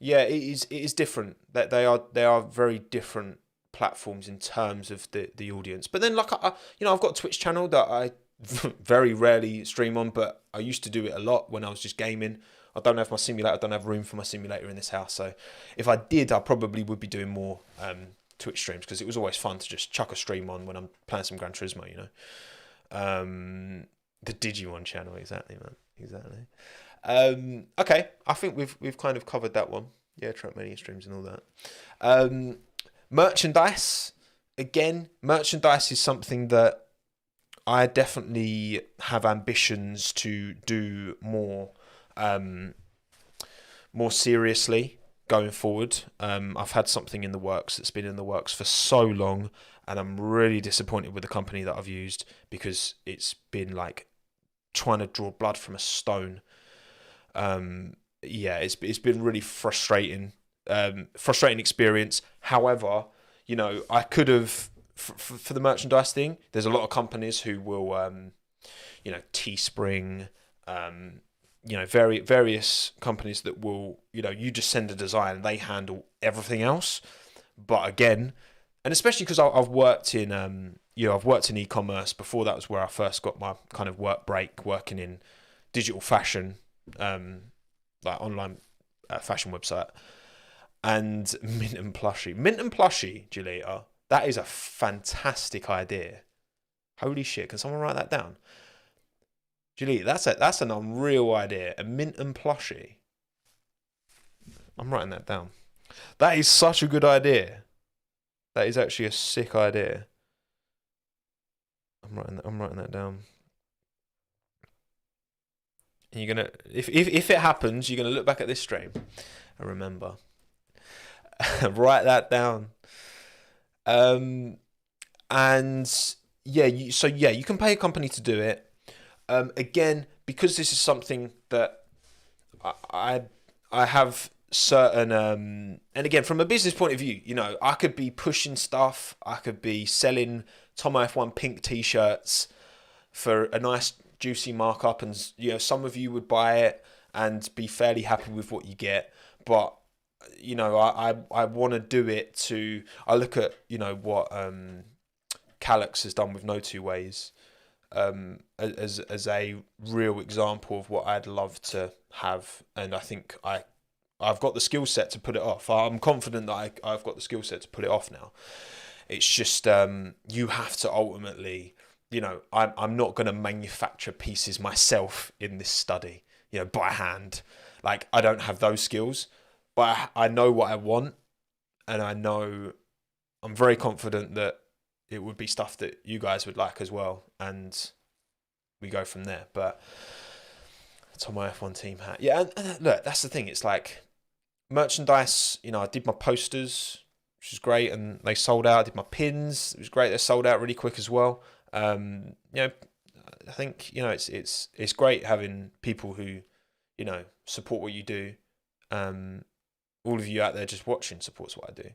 is different. That they are very different platforms in terms of the audience. But then, like, I've got a Twitch channel that I very rarely stream on, but I used to do it a lot when I was just gaming. I don't have my simulator. I don't have room for my simulator in this house. So if I did, I probably would be doing more Twitch streams, because it was always fun to just chuck a stream on when I'm playing some Gran Turismo, The Digimon channel, exactly, man. Exactly. Okay, I think we've kind of covered that one. Yeah, Trackmania streams and all that. Merchandise. Again, merchandise is something that I definitely have ambitions to do more seriously going forward. I've had something in the works that's been in the works for so long, and I'm really disappointed with the company that I've used, because it's been like trying to draw blood from a stone. It's been really frustrating experience. However, I could have, for the merchandise thing, there's a lot of companies who will, Teespring, various companies that will, you just send a design and they handle everything else. But again, and especially because I've worked in, I've worked in e-commerce before. That was where I first got my kind of work break, working in digital fashion, like online fashion website. And Mint and Plushie, Julieta, that is a fantastic idea. Holy shit, can someone write that down? Julieta, that's an unreal idea. A Mint and Plushie. I'm writing that down. That is such a good idea. That is actually a sick idea. I'm writing that down. And you're gonna, if it happens, you're gonna look back at this stream and remember. Write that down. And yeah, you can pay a company to do it. Again, because this is something that I have certain, and again, from a business point of view, I could be pushing stuff. I could be selling Tommo F1 pink t-shirts for a nice juicy markup, and some of you would buy it and be fairly happy with what you get. But I want to do it to. I look at what Calyx has done with No Two Ways as a real example of what I'd love to have, and I think I've got the skill set to put it off. I'm confident that I've got the skill set to put it off now. It's just you have to ultimately I'm not going to manufacture pieces myself in this study, by hand. Like, I don't have those skills, but I know what I want, and I'm very confident that it would be stuff that you guys would like as well, and we go from there. But Tommo F1 team hat, yeah. And look, that's the thing. It's like merchandise. I did my posters, which was great, and they sold out. I did my pins. It was great. They sold out really quick as well. I think it's great having people who support what you do. All of you out there just watching supports what I do.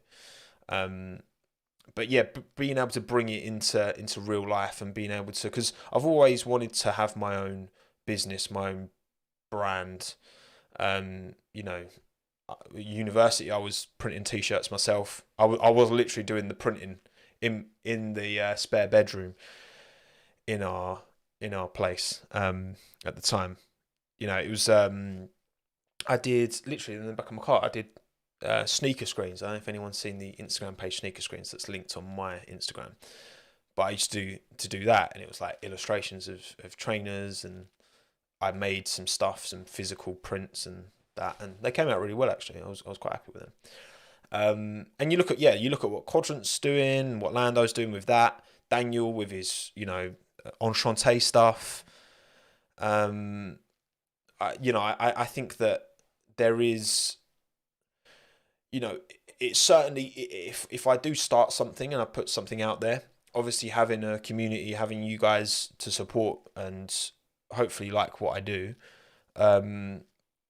But yeah, being able to bring it into real life, and being able to, because I've always wanted to have my own business, my own brand. University, I was printing t-shirts myself. I was literally doing the printing in the spare bedroom in our place at the time. It was I did literally in the back of my car. I did sneaker screens. I don't know if anyone's seen the Instagram page Sneaker Screens that's linked on my Instagram. But I used to do that, and it was like illustrations of trainers, and I made some stuff, some physical prints and that, and they came out really well actually. I was quite happy with them. And you look at what Quadrant's doing, what Lando's doing with that, Daniel with his Enchanté stuff. I think that there is, it's certainly, if I do start something and I put something out there, obviously having a community, having you guys to support and hopefully like what I do,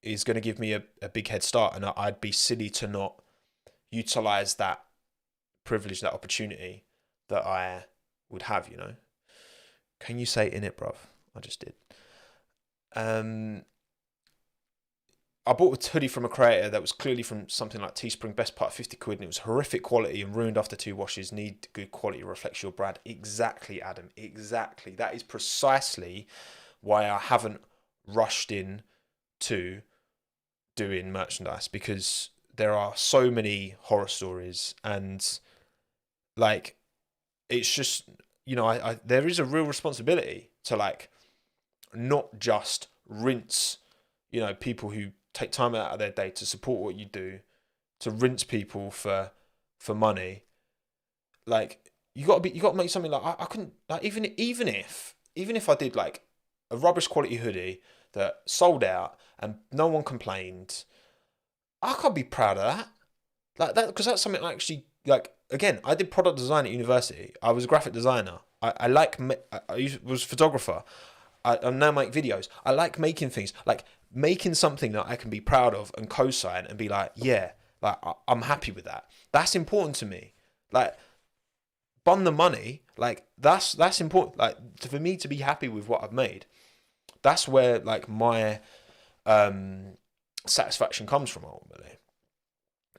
is going to give me a big head start, and I'd be silly to not utilize that privilege, that opportunity that I would have. Can you say in it, bruv? I just did. I bought a hoodie from a creator that was clearly from something like Teespring, best part £50, and it was horrific quality and ruined after 2 washes. Need good quality, reflects your brand. Exactly, Adam. Exactly. That is precisely why I haven't rushed in to doing merchandise, because there are so many horror stories, and like, it's just, there is a real responsibility to like not just rinse, people who take time out of their day to support what you do, to rinse people for money. Like, you got to make something. Like, I couldn't, like, even if I did like a rubbish quality hoodie that sold out and no one complained, I can't be proud of that. Like that, because that's something I actually like. Again, I did product design at university. I was a graphic designer. I was a photographer. I now make videos. I like making things, like making something that I can be proud of and co-sign and be like, yeah, like I'm happy with that. That's important to me. Like, bun the money, like that's important. Like, for me to be happy with what I've made, that's where like my satisfaction comes from ultimately.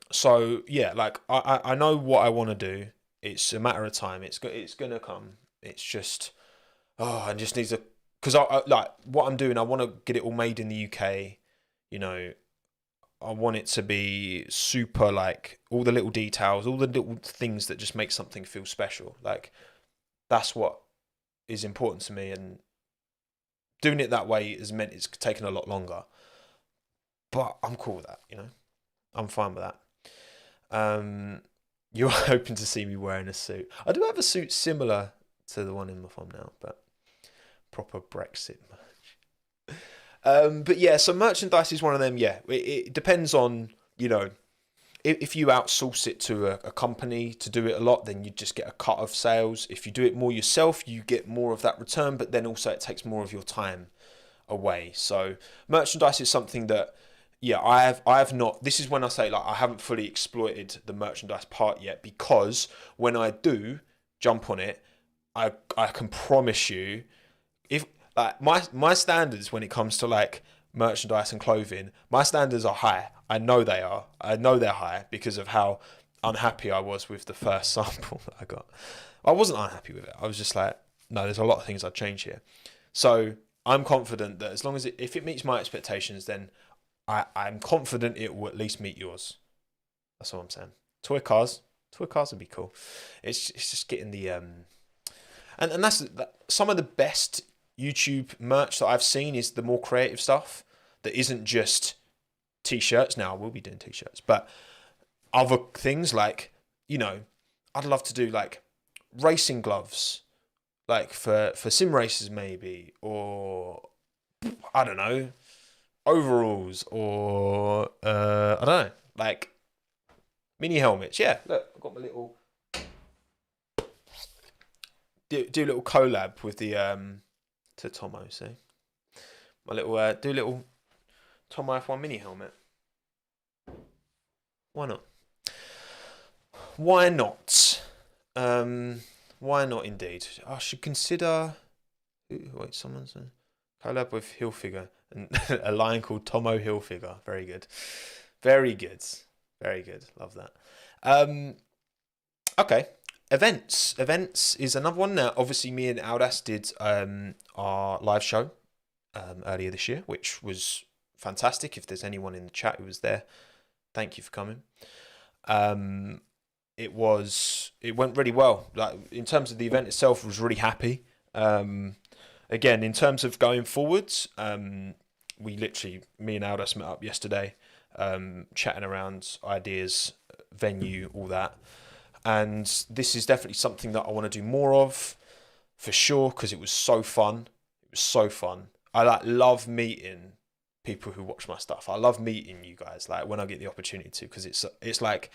So yeah, like I know what I want to do. It's a matter of time. It's gonna come. It's just, I just need to, because I like what I'm doing. I want to get it all made in the UK. I want it to be super, like all the little details, all the little things that just make something feel special. Like, that's what is important to me, and doing it that way has meant it's taken a lot longer. But I'm cool with that. I'm fine with that. You're hoping to see me wearing a suit. I do have a suit similar to the one in my thumbnail, but proper Brexit merch. But yeah, so merchandise is one of them. Yeah, it depends on, if you outsource it to a company to do it a lot, then you just get a cut of sales. If you do it more yourself, you get more of that return, but then also it takes more of your time away. So merchandise is something that, yeah, I have not. This is when I say, like, I haven't fully exploited the merchandise part yet, because when I do jump on it, I can promise you, if like my standards when it comes to like merchandise and clothing, my standards are high. I know they are. I know they're high because of how unhappy I was with the first sample that I got. I wasn't unhappy with it. I was just like, no, there's a lot of things I'd change here. So I'm confident that as long as if it meets my expectations, then I'm confident it will at least meet yours. That's all I'm saying. Toy cars would be cool. It's just getting the And some of the best YouTube merch that I've seen is the more creative stuff that isn't just t-shirts. Now I will be doing t-shirts, but other things like, I'd love to do like racing gloves, like for sim races maybe, or I don't know, overalls, or I don't know, like mini helmets. Yeah, look, I've got my little do a little collab with the to Tommo. See my little do a little Tommo F1 mini helmet. Why not? Why not? Why not? Indeed, I should consider. Wait, someone's collab with Hilfiger and a line called Tommo Hilfiger. Very good, very good, very good. Love that. Okay, events is another one. Now, obviously, me and Aldas did our live show earlier this year, which was fantastic. If there's anyone in the chat who was there, thank you for coming. It went really well. Like in terms of the event itself, I was really happy. Again, in terms of going forwards, me and Aldas met up yesterday, chatting around ideas, venue, all that. And this is definitely something that I want to do more of, for sure, because it was so fun. It was so fun. I love meeting people who watch my stuff. I love meeting you guys, like when I get the opportunity to, because it's like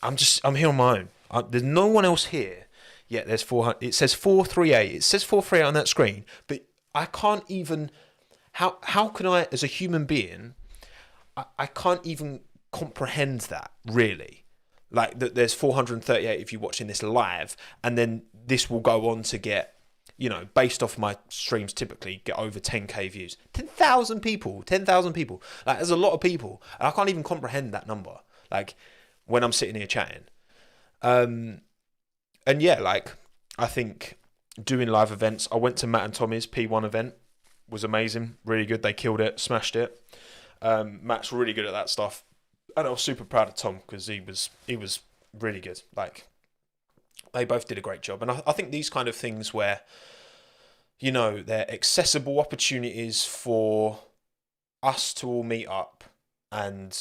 I'm here on my own. There's no one else here. Yeah, there's 400. It says 438. It says 438 on that screen, but I can't even. How can I, as a human being, I can't even comprehend that, really. Like that, there's 438 if you're watching this live, and then this will go on to get, based off my streams, typically get over 10k views. 10,000 people. 10,000 people. Like, there's a lot of people, and I can't even comprehend that number. Like when I'm sitting here chatting. And yeah, like I think doing live events. I went to Matt and Tommy's P1 event. Was amazing, really good. They killed it, smashed it. Matt's really good at that stuff, and I was super proud of Tom because he was really good. Like they both did a great job, and I think these kind of things where they're accessible opportunities for us to all meet up and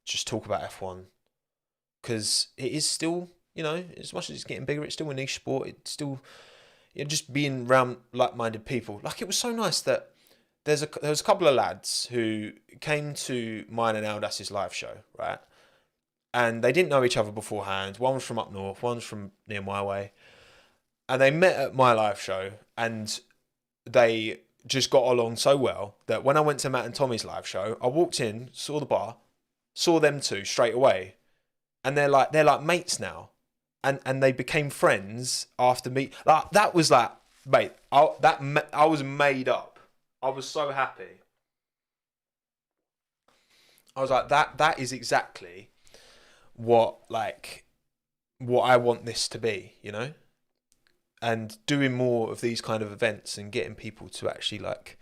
just talk about F1, because it is still, as much as it's getting bigger, it's still a niche sport. It's still, just being around like-minded people. Like, it was so nice that there was a couple of lads who came to mine and Aldas's live show, right? And they didn't know each other beforehand. One was from up north, one's from near my way. And they met at my live show, and they just got along so well that when I went to Matt and Tommy's live show, I walked in, saw the bar, saw them two straight away, and they're like mates now, and they became friends after me. Like, that was like, mate, I was made up. I was so happy. I was like, that is exactly what I want this to be, and doing more of these kind of events and getting people to actually like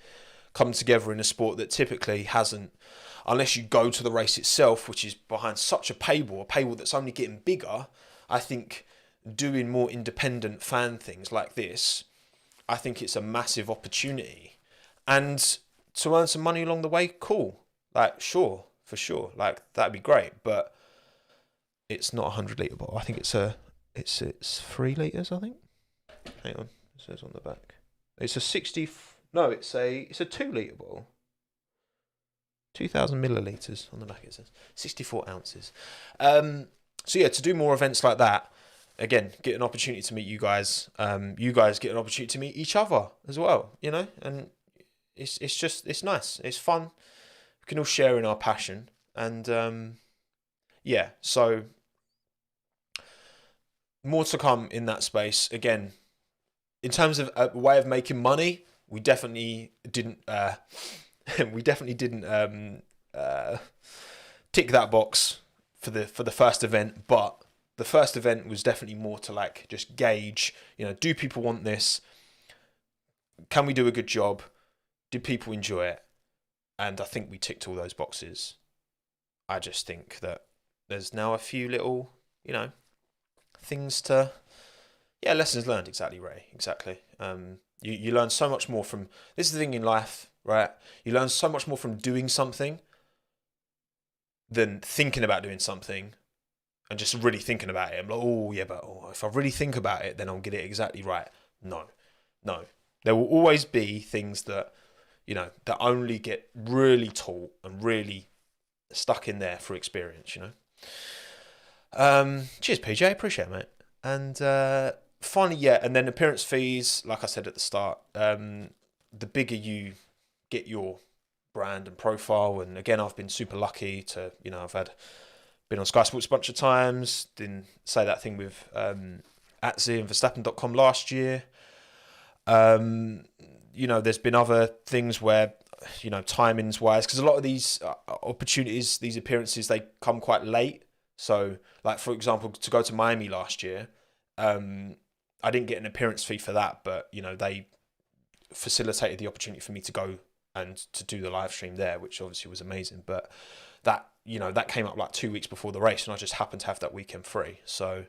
come together in a sport that typically hasn't, unless you go to the race itself, which is behind such a paywall that's only getting bigger. I think doing more independent fan things like this, I think it's a massive opportunity. And to earn some money along the way, cool. Like, sure, for sure. Like, that'd be great. But it's not a 100-litre bottle. I think it's 3 litres, I think. Hang on. It says on the back. It's a 60... No, it's a 2-litre bottle. 2,000 millilitres on the back, it says. 64 ounces. So yeah, to do more events like that, again, get an opportunity to meet you guys. You guys get an opportunity to meet each other as well, and it's nice. It's fun. We can all share in our passion. And yeah, so more to come in that space. Again, in terms of a way of making money, we definitely didn't tick that box for the first event, but the first event was definitely more to like just gauge, do people want this? Can we do a good job? Do people enjoy it? And I think we ticked all those boxes. I just think that there's now a few little, things to Yeah, lessons learned. Exactly, Ray. Exactly. You learn so much more from. This is the thing in life, right? You learn so much more from doing something than thinking about doing something and just really thinking about it. I'm like, oh yeah, but if I really think about it, then I'll get it exactly right. No, no. There will always be things that that only get really taught and really stuck in there through experience. Cheers, PJ. Appreciate it, mate. And finally, yeah, and then appearance fees. Like I said at the start, the bigger you get your brand and profile, and again, I've been super lucky to, I've been on Sky Sports a bunch of times. Didn't say that thing with Atzi and Verstappen.com last year. There's been other things where, timings wise, because a lot of these opportunities, these appearances, they come quite late. So, like for example, to go to Miami last year, I didn't get an appearance fee for that, but they facilitated the opportunity for me to go and to do the live stream there, which obviously was amazing. But that came up like 2 weeks before the race, and I just happened to have that weekend free. So,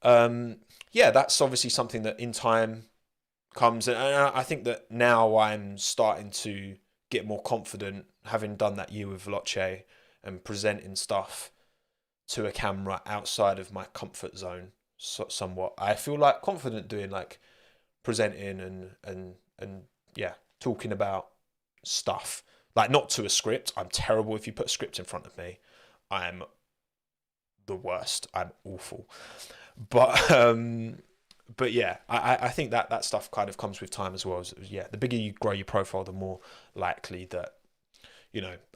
yeah, that's obviously something that in time comes, and I think that now I'm starting to get more confident, having done that year with Veloce and presenting stuff to a camera outside of my comfort zone somewhat. I feel like confident doing like presenting and yeah, talking about stuff like not to a script. I'm terrible if you put a script in front of me. I'm the worst. I'm awful. But yeah, I think that stuff kind of comes with time as well. Yeah, the bigger you grow your profile, the more likely that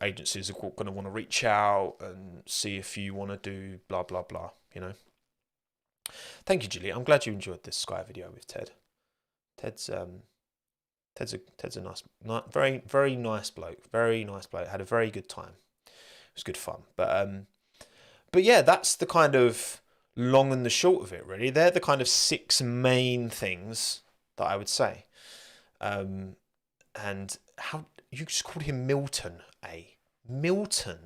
agencies are going to want to reach out and see if you want to do blah blah blah. Thank you, Julie. I'm glad you enjoyed this Sky video with Ted. Ted's Ted's a nice, very very nice bloke. Very nice bloke. Had a very good time. It was good fun. But yeah, that's the kind of long and the short of it, really. They're the kind of six main things that I would say. And how you just called him Milton, eh? Milton.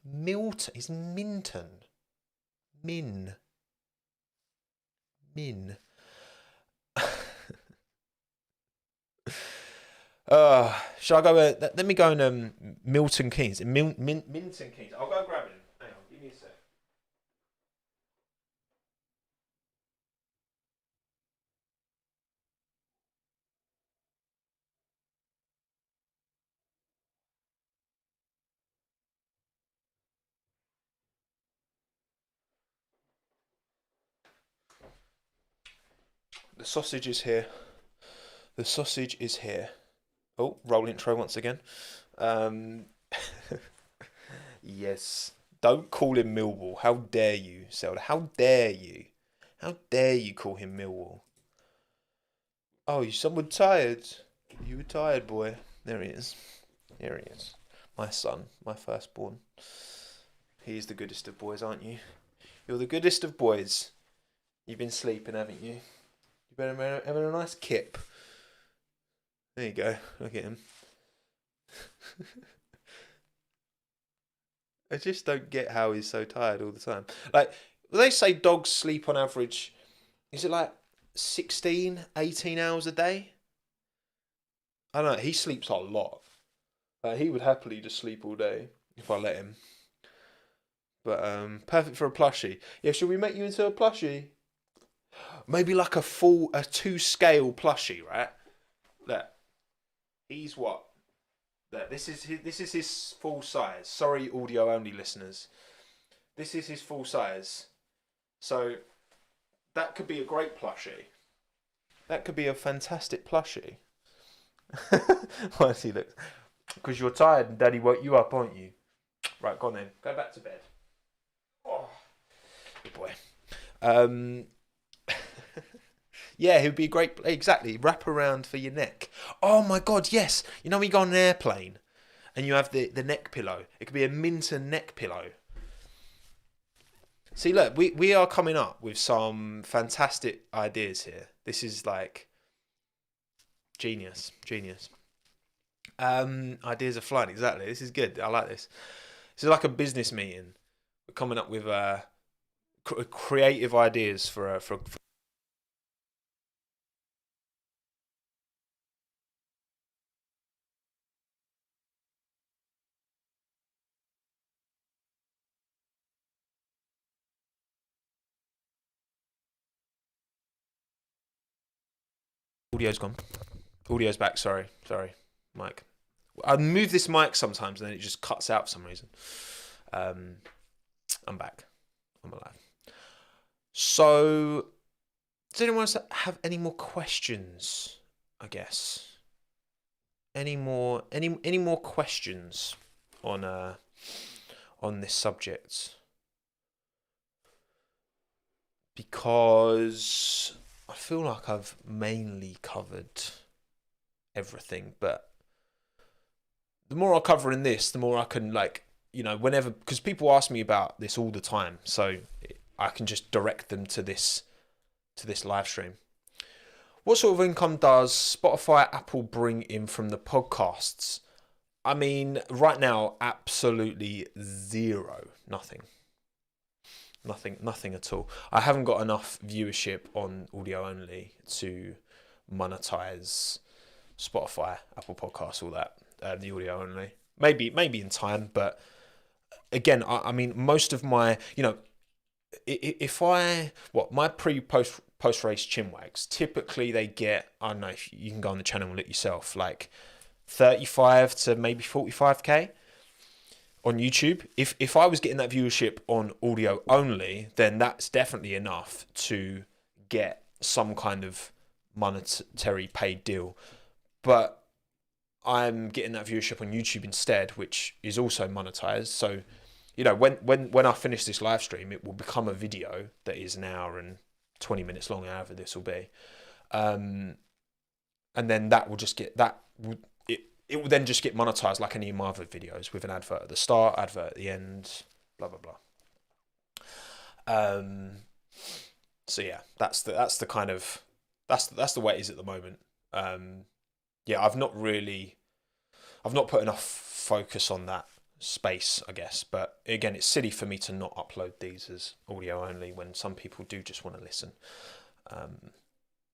Milton. He's Minton. Min. Min. Shall I go? Let me go and Milton Keynes. Minton Keynes. I'll go grab him. Hang on, give me a sec. The sausage is here. The sausage is here. Oh, roll intro once again. Um, yes. Don't call him Millwall. How dare you, Zelda? How dare you? How dare you call him Millwall? Oh, you someone tired. You were tired, boy. There he is. Here he is. My son, my firstborn. He's the goodest of boys, aren't you? You're the goodest of boys. You've been sleeping, haven't you? You've been having a nice kip. There you go. Look at him. I just don't get how he's so tired all the time. Like, they say dogs sleep on average, is it like 16, 18 hours a day? I don't know. He sleeps a lot. He would happily just sleep all day if I let him. But perfect for a plushie. Yeah, should we make you into a plushie? Maybe like a 2 scale plushie, right? Look, he's what? Look, this is his full size. Sorry, audio only listeners. This is his full size. So that could be a great plushie. That could be a fantastic plushie. Why does he look? Because you're tired and Daddy woke you up, aren't you? Right, go on then. Go back to bed. Oh, good boy. Um, yeah, he would be great. Exactly, wrap around for your neck. Oh my God, yes. You know when you go on an airplane and you have the neck pillow. It could be a Minton neck pillow. See, look, we are coming up with some fantastic ideas here. This is like genius, genius. Ideas are flying. Exactly. This is good. I like this. This is like a business meeting. We're coming up with creative ideas for Audio's gone. Audio's back. Sorry, mic. I move this mic sometimes and then it just cuts out for some reason. I'm back. I'm alive. So, does anyone else have any more questions? I guess. Any more questions on this subject? Because I feel like I've mainly covered everything, but the more I cover in this, the more I can, like, you know, whenever, because people ask me about this all the time, so I can just direct them to this live stream. What sort of income does Spotify, Apple bring in from the podcasts? I mean, right now, absolutely zero. Nothing at all. I haven't got enough viewership on audio only to monetize Spotify, Apple Podcasts, all that. The audio only. Maybe in time, but again, I mean, most of my, you know, if my post race Chinwags, typically they get, I don't know, if you can go on the channel and look yourself, like 35 to maybe 45k on YouTube. If I was getting that viewership on audio only, then that's definitely enough to get some kind of monetary paid deal. But I'm getting that viewership on YouTube instead, which is also monetized. So, you know, when I finish this live stream, it will become a video that is an hour and 20 minutes long, however this will be. And then that will just get it will then just get monetized like any of my other videos, with an advert at the start, advert at the end, blah blah blah. So yeah, that's the kind of that's the way it is at the moment. Yeah, I've not put enough focus on that space, I guess. But again, it's silly for me to not upload these as audio only when some people do just want to listen.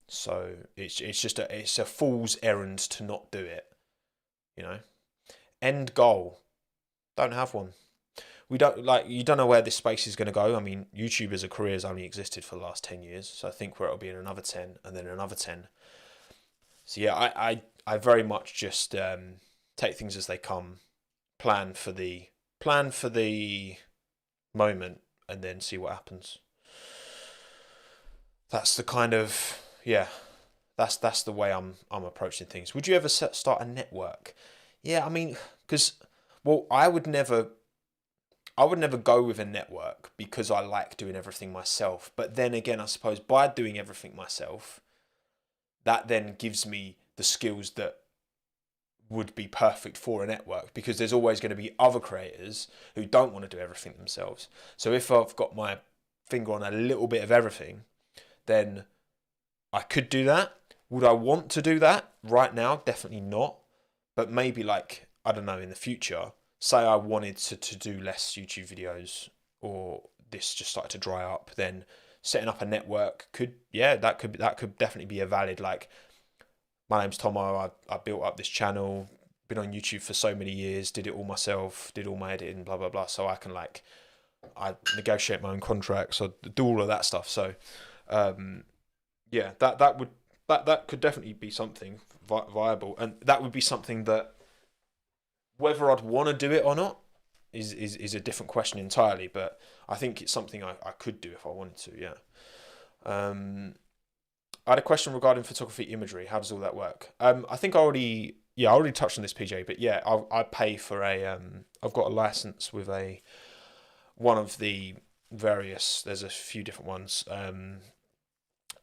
So it's a fool's errand to not do it. You know, end goal, don't have one. You don't know where this space is going to go. I mean, YouTube as a career has only existed for the last 10 years. So I think where it'll be in another 10 and then another 10. So yeah, I very much just take things as they come, plan for the moment, and then see what happens. That's the kind of, yeah, that's the way I'm approaching things. Would you ever start a network? Yeah, I mean, because, well, I would never go with a network because I like doing everything myself. But then again, I suppose by doing everything myself, that then gives me the skills that would be perfect for a network, because there's always going to be other creators who don't want to do everything themselves. So if I've got my finger on a little bit of everything, then I could do that. Would I want to do that right now? Definitely not. But maybe, like, I don't know, in the future, say I wanted to do less YouTube videos, or this just started to dry up, then setting up a network could definitely be a valid, like, my name's Tommo, I built up this channel, been on YouTube for so many years, did it all myself, did all my editing, blah, blah, blah. So I can, like, I negotiate my own contracts, I do all of that stuff. So, yeah, that could definitely be something viable. And that would be something that, whether I'd want to do it or not is a different question entirely. But I think it's something I could do if I wanted to, yeah. I had a question regarding photography imagery. How does all that work? I think I already touched on this, PJ. But yeah, I pay for I've got a license with one of the various. There's a few different ones.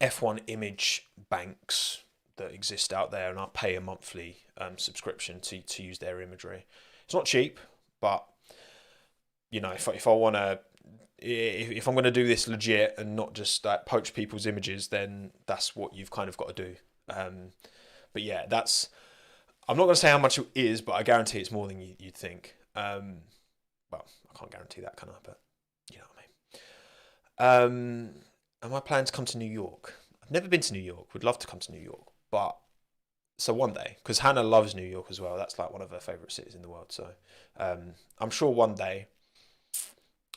F1 image banks that exist out there, and I pay a monthly subscription to use their imagery. It's not cheap, but you know, if I want to. If I'm going to do this legit and not just like poach people's images, then that's what you've kind of got to do. But yeah, I'm not going to say how much it is, but I guarantee it's more than you'd think. Well, I can't guarantee that, can I? But you know what I mean. And my plan to come to New York. I've never been to New York. Would love to come to New York, but so one day, because Hannah loves New York as well. That's like one of her favorite cities in the world. So I'm sure one day,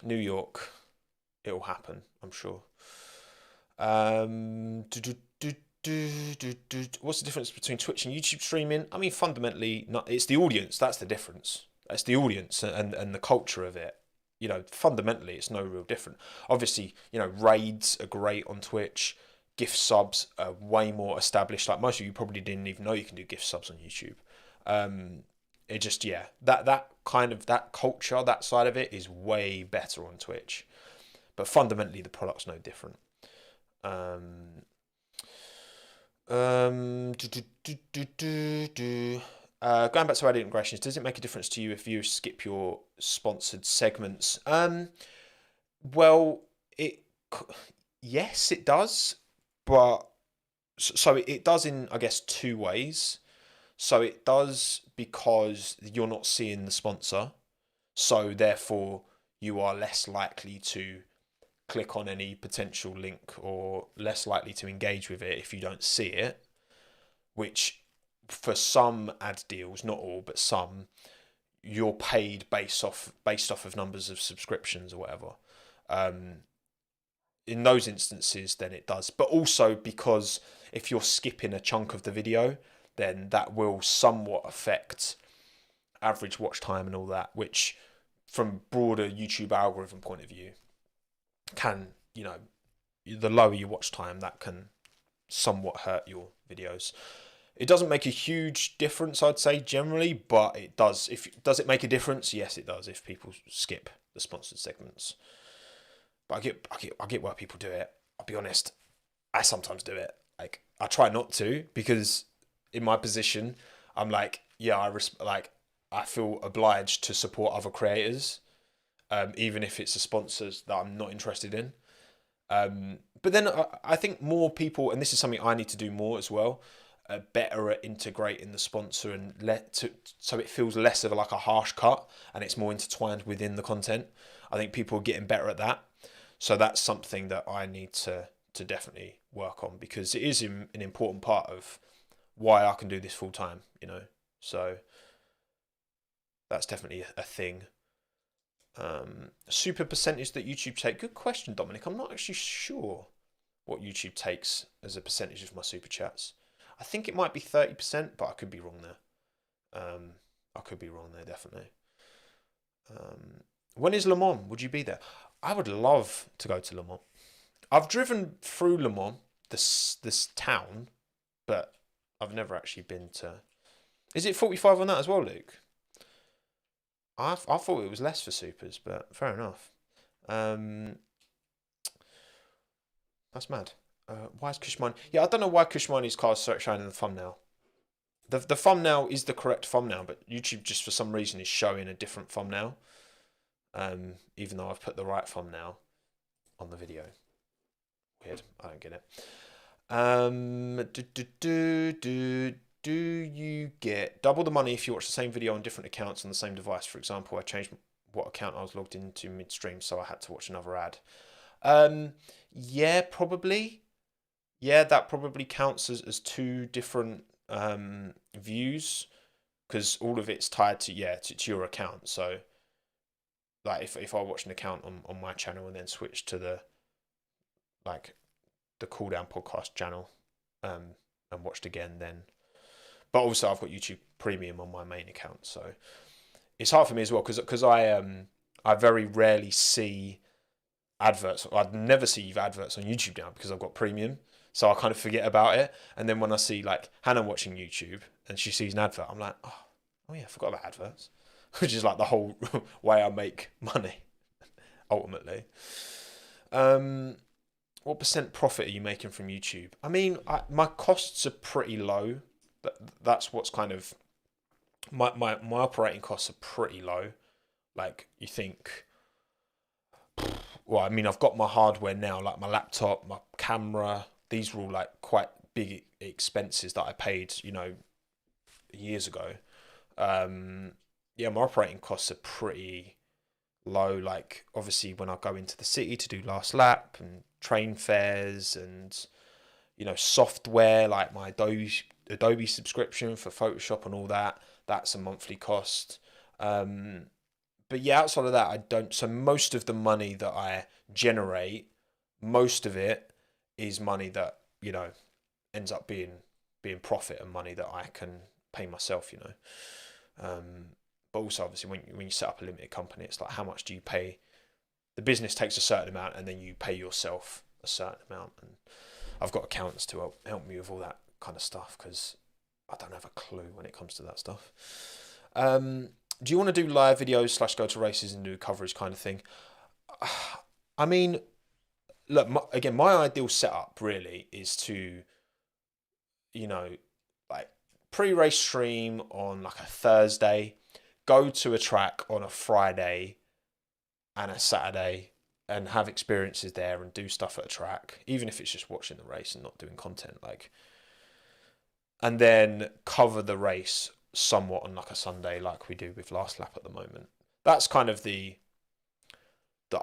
New York, it will happen, I'm sure. What's the difference between Twitch and YouTube streaming? I mean, fundamentally, not, it's the audience. That's the difference. That's the audience and the culture of it. You know, fundamentally, it's no real different. Obviously, you know, raids are great on Twitch. Gift subs are way more established. Like most of you probably didn't even know you can do gift subs on YouTube. Um, it just that kind of that culture, that side of it is way better on Twitch. But fundamentally, the product's no different. Um, do, do, do, do, do, do. Going back to ad integrations, does it make a difference to you if you skip your sponsored segments? Well, it yes, it does, but so it does in I guess two ways. So it does because you're not seeing the sponsor, so therefore you are less likely to click on any potential link or less likely to engage with it if you don't see it, which for some ad deals, not all, but some, you're paid based off of numbers of subscriptions or whatever. Um, in those instances, then it does. But also because if you're skipping a chunk of the video, then that will somewhat affect average watch time and all that, which from broader YouTube algorithm point of view can, you know, the lower your watch time, that can somewhat hurt your videos. It doesn't make a huge difference, I'd say, generally, but it does. Does it make a difference? Yes, it does. If people skip the sponsored segments, but I get why people do it. I'll be honest. I sometimes do it. Like I try not to because in my position, I'm like, yeah, I feel obliged to support other creators, even if it's a sponsors that I'm not interested in. But then I think more people, and this is something I need to do more as well, better at integrating the sponsor and so it feels less of like a harsh cut and it's more intertwined within the content. I think people are getting better at that. So that's something that I need to definitely work on because it is an important part of why I can do this full time, you know. So that's definitely a thing. Super percentage that YouTube take. Good question, Dominic. I'm not actually sure what YouTube takes as a percentage of my super chats. I think it might be 30%, but I could be wrong there. I could be wrong there, definitely. When is Le Mans? Would you be there? I would love to go to Le Mans. I've driven through Le Mans, this town, but I've never actually been to. Is it 45 on that as well, Luke? I thought it was less for supers, but fair enough. That's mad. Why is Kushmani? Yeah, I don't know why Kushmani's car is showing in the thumbnail. The thumbnail is the correct thumbnail, but YouTube just for some reason is showing a different thumbnail. Even though I've put the right thumbnail on the video. Weird. I don't get it. Do you get double the money if you watch the same video on different accounts on the same device? For example, I changed what account I was logged into midstream, so I had to watch another ad. Yeah, probably. Yeah, that probably counts as two different views because all of it's tied to your account. So, like, if I watch an account on my channel and then switch to the Cool Down podcast channel, and watched again, then. But also, I've got YouTube Premium on my main account, so it's hard for me as well because I very rarely see adverts. I'd never see adverts on YouTube now because I've got Premium, so I kind of forget about it. And then when I see like Hannah watching YouTube and she sees an advert, I'm like, oh yeah, I forgot about adverts, which is like the whole way I make money ultimately. What percent profit are you making from YouTube? I mean, my costs are pretty low. That's what's kind of my operating costs are pretty low. Like you think, well, I mean, I've got my hardware now, like my laptop, my camera. These are all like quite big expenses that I paid, you know, years ago. Yeah, my operating costs are pretty low. Like obviously when I go into the city to do last lap and train fares and you know software like my Adobe subscription for Photoshop and all that, that's a monthly cost. But yeah, outside of that, I don't. So most of the money that I generate, most of it is money that you know ends up being profit and money that I can pay myself, you know. But also, obviously, when you set up a limited company, it's like, how much do you pay? The business takes a certain amount, and then you pay yourself a certain amount. And I've got accountants to help me with all that kind of stuff, because I don't have a clue when it comes to that stuff. Do you want to do live videos / go to races and do coverage kind of thing? I mean, look, my ideal setup really is to, you know, like pre-race stream on like a Thursday, go to a track on a Friday and a Saturday, and have experiences there and do stuff at a track, even if it's just watching the race and not doing content, like, and then cover the race somewhat on like a Sunday, like we do with Last Lap at the moment. That's kind of the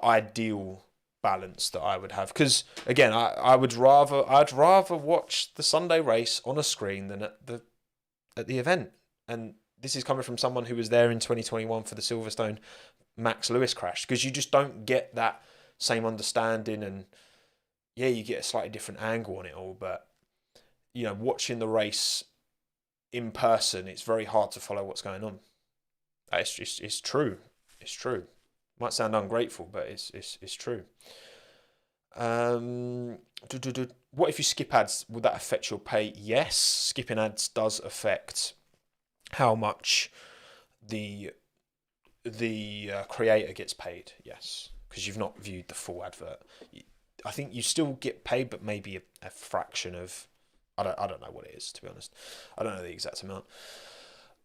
ideal balance that I would have, because again, I'd rather watch the Sunday race on a screen than at the event. And this is coming from someone who was there in 2021 for the Silverstone Max Lewis crash, because you just don't get that same understanding, and yeah, you get a slightly different angle on it all, but you know, watching the race in person, it's very hard to follow what's going on. It's true. It's true. Might sound ungrateful, but it's true. What if you skip ads? Would that affect your pay? Yes, skipping ads does affect how much the creator gets paid. Yes, because you've not viewed the full advert. I think you still get paid, but maybe a fraction of. I don't know what it is, to be honest. I don't know the exact amount.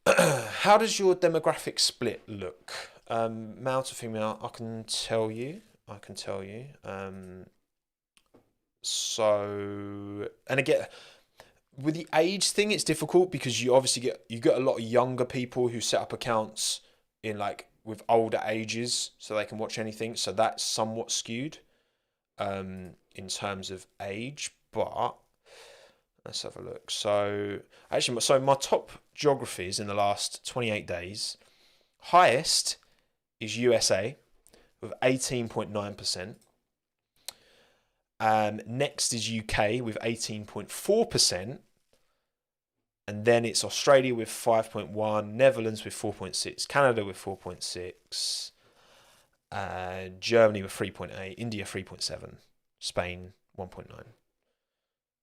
How does your demographic split look? Male to female, I can tell you. So, and again, with the age thing, it's difficult, because you obviously get a lot of younger people who set up accounts in like with older ages, so they can watch anything. So that's somewhat skewed in terms of age, but let's have a look. So actually, my top geographies in the last 28 days, highest is USA with 18.9%. Next is UK with 18.4%. And then it's Australia with 5.1, Netherlands with 4.6, Canada with 4.6, Germany with 3.8, India 3.7, Spain 1.9.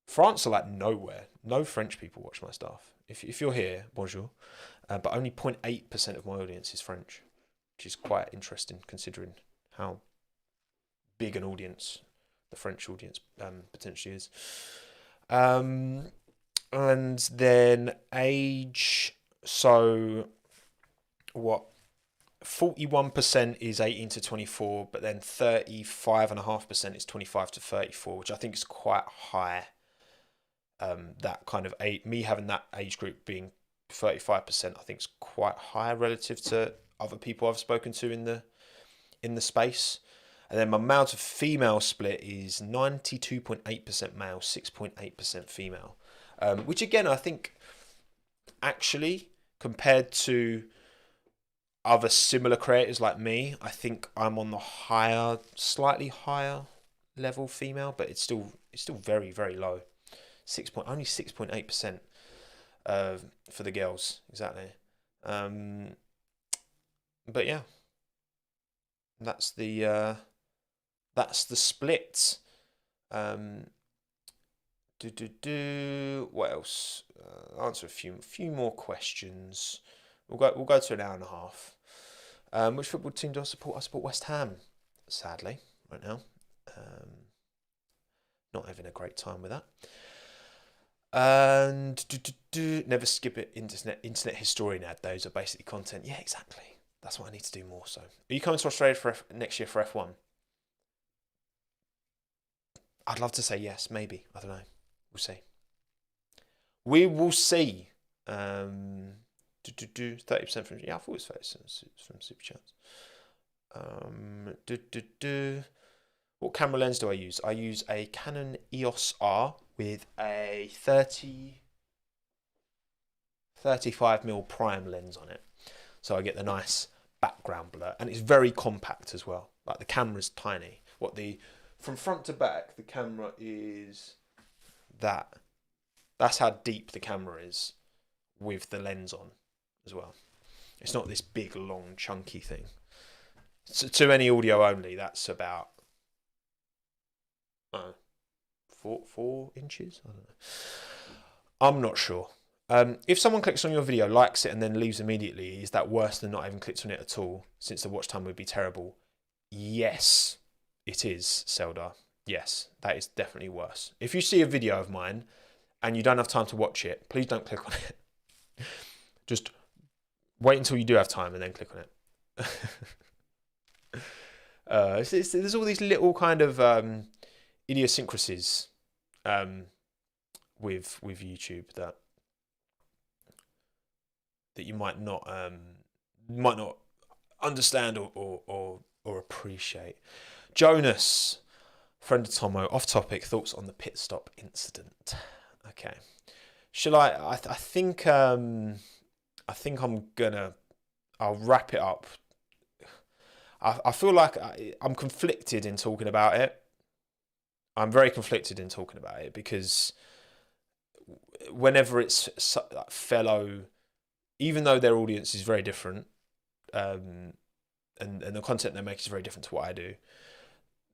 France are like nowhere. No French people watch my stuff. If you're here, bonjour. But only 0.8% of my audience is French, which is quite interesting considering how big an audience the French audience potentially is. And then age, so what? 41% is 18 to 24, but then 35.5% is 25 to 34, which I think is quite high. That kind of me having that age group being 35%, I think is quite high relative to other people I've spoken to in the space. And then my male to female split is 92.8% male, 6.8% female. Which again, I think actually compared to other similar creators like me, I think I'm on the slightly higher level female, but it's still very, very low. Only 6.8% for the girls, exactly. But yeah, that's the split. What else? Answer a few more questions. We'll go to an hour and a half. Which football team do I support? I support West Ham, sadly, right now. Not having a great time with that. And never skip it. Internet historian ad. Those are basically content. Yeah, exactly. That's what I need to do more. So, are you coming to Australia for next year for F1? I'd love to say yes, maybe. I don't know. We'll see. We will see. 30% from... Yeah, I thought it was 30% from Super Chats. What camera lens do I use? I use a Canon EOS R with a 35mm prime lens on it. So I get the nice background blur. And it's very compact as well. Like the camera's tiny. From front to back, the camera is that. That's how deep the camera is with the lens on as well. It's not this big, long, chunky thing. So, to any audio only, that's about 4 inches. I don't know. I'm not sure. If someone clicks on your video, likes it, and then leaves immediately, is that worse than not having clicked on it at all? Since the watch time would be terrible. Yes, it is, Seldar. Yes, that is definitely worse. If you see a video of mine and you don't have time to watch it, please don't click on it. Just wait until you do have time and then click on it. There's all these little kind of idiosyncrasies with YouTube that you might not understand or appreciate. Jonas, friend of Tommo, off topic, thoughts on the pit stop incident. Okay, shall I think I'm gonna. I'll wrap it up. I feel like I'm conflicted in talking about it. I'm very conflicted in talking about it because whenever it's fellow, even though their audience is very different, and the content they make is very different to what I do,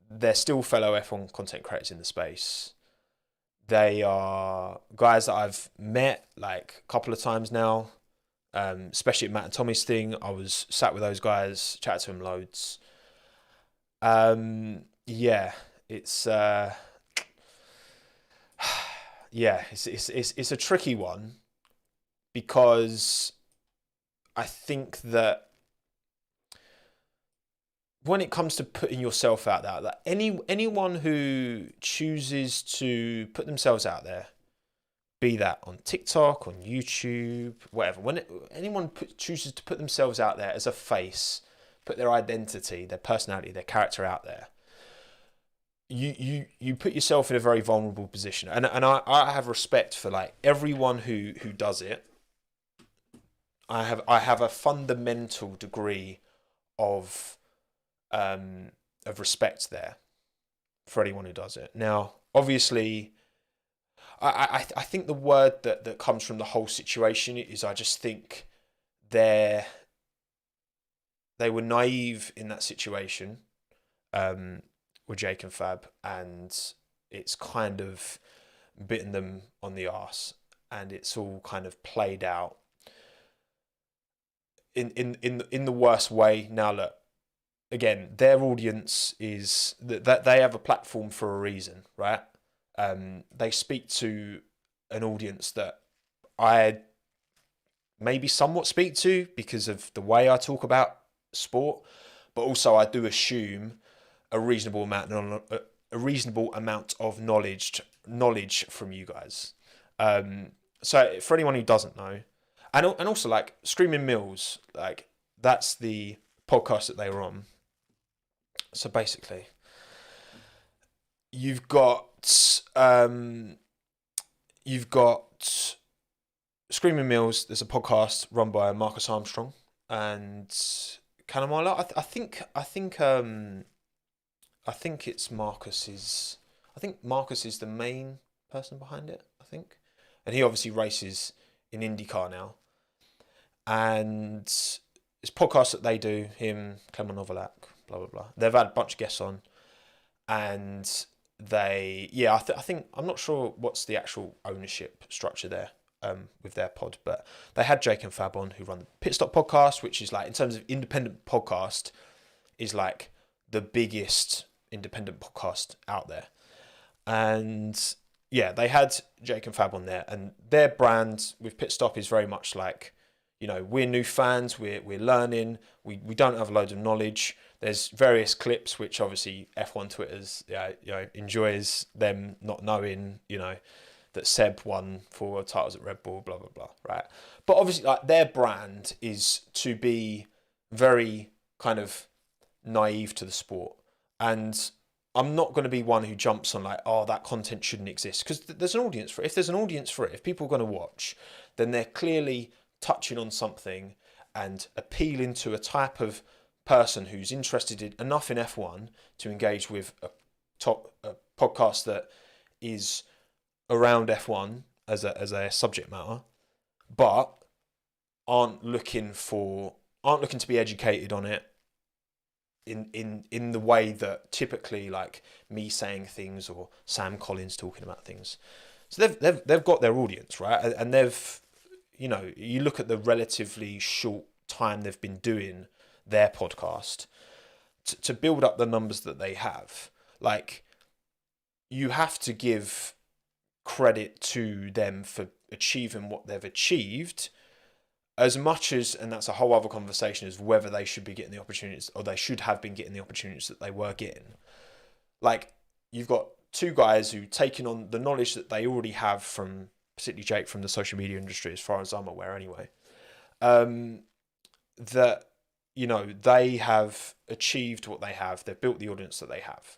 they're still fellow F1 content creators in the space. They are guys that I've met like a couple of times now, especially at Matt and Tommy's thing. I was sat with those guys, chatted to them loads. Yeah, it's it's a tricky one because I think that when it comes to putting yourself out there, that anyone who chooses to put themselves out there, be that on TikTok, on YouTube, whatever, anyone chooses to put themselves out there as a face, put their identity, their personality, their character out there, you put yourself in a very vulnerable position. And I have respect for like everyone who does it. I have a fundamental degree of respect there for anyone who does it. Now, obviously, I think the word that comes from the whole situation is I just think they were naive in that situation with Jake and Fab, and it's kind of bitten them on the arse, and it's all kind of played out in the worst way. Now look, again, their audience is that they have a platform for a reason, right? They speak to an audience that I maybe somewhat speak to because of the way I talk about sport, but also I do assume a reasonable amount of knowledge from you guys. So for anyone who doesn't know, and also like Screaming Mills, like that's the podcast that they were on. So basically, you've got Screaming Mills. There's a podcast run by Marcus Armstrong and Kanamala. I think it's Marcus's. I think Marcus is the main person behind it. I think, and he obviously races in IndyCar now. And it's podcasts that they do. Him, Clement Novalak, blah blah blah. They've had a bunch of guests on, and I think I'm not sure what's the actual ownership structure there with their pod, but they had Jake and Fab on, who run the Pit Stop podcast, which is like, in terms of independent podcast, is like the biggest independent podcast out there. And yeah, they had Jake and Fab on there, and their brand with Pit Stop is very much like, you know, we're new fans, we're learning, we don't have loads of knowledge. There's various clips which obviously F1 Twitter's enjoys them not knowing, that Seb won 4 titles at Red Bull, blah blah blah, right? But obviously, like, their brand is to be very kind of naive to the sport, and I'm not going to be one who jumps on like, oh, that content shouldn't exist, because there's an audience for it. If there's an audience for it, if people are going to watch, then they're clearly touching on something and appealing to a type of person who's interested enough in F1 to engage with a podcast that is around F1 as a subject matter, but aren't looking to be educated on it in the way that typically like me saying things or Sam Collins talking about things. So they've got their audience, right? And they've, you look at the relatively short time they've been doing their podcast to build up the numbers that they have. Like, you have to give credit to them for achieving what they've achieved, as much as, and that's a whole other conversation, as whether they should be getting the opportunities, or they should have been getting the opportunities that they were getting. Like, you've got two guys who taking on the knowledge that they already have from, particularly Jake, from the social media industry, as far as I'm aware anyway, that, they have achieved what they have. They've built the audience that they have.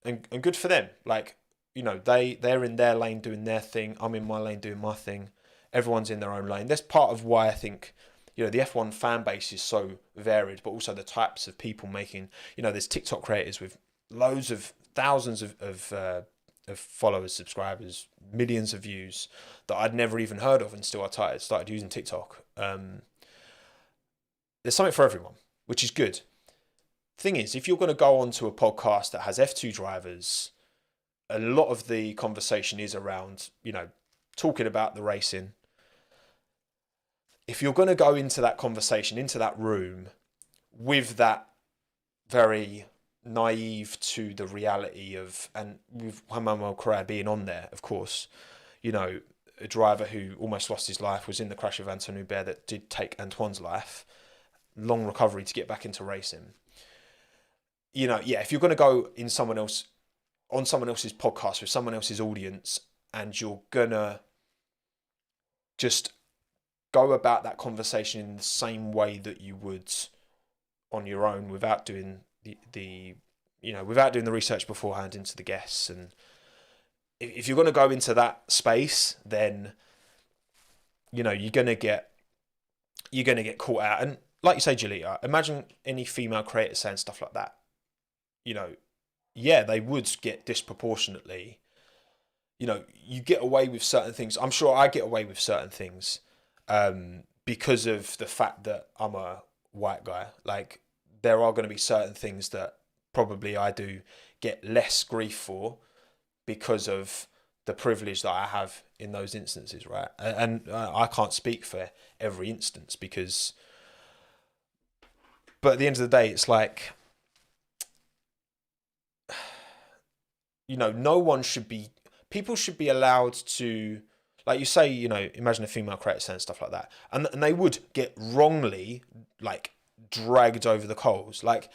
And good for them. Like, they're in their lane doing their thing. I'm in my lane doing my thing. Everyone's in their own lane. That's part of why I think, the F1 fan base is so varied, but also the types of people making, there's TikTok creators with loads of thousands of followers, subscribers, millions of views that I'd never even heard of until I started using TikTok. There's something for everyone, which is good. Thing is, if you're going to go onto a podcast that has F2 drivers, a lot of the conversation is around, talking about the racing. If you're going to go into that conversation, into that room, with that very naive to the reality of, and with Juan Manuel Correa being on there, of course, a driver who almost lost his life, was in the crash of Anton Hubert that did take Antoine's life, long recovery to get back into racing. If you're going to go on someone else's podcast with someone else's audience, and you're gonna just go about that conversation in the same way that you would on your own, without doing without doing the research beforehand into the guests, and if you're going to go into that space, then you're going to get caught out. And like you say, Jalita, imagine any female creator saying stuff like that. They would get disproportionately. You get away with certain things. I'm sure I get away with certain things because of the fact that I'm a white guy. Like, there are going to be certain things that probably I do get less grief for because of the privilege that I have in those instances, right? And I can't speak for every instance but at the end of the day, it's like, no one should be, people should be allowed to, like you say, imagine a female creator saying stuff like that. And they would get wrongly, like, dragged over the coals. Like,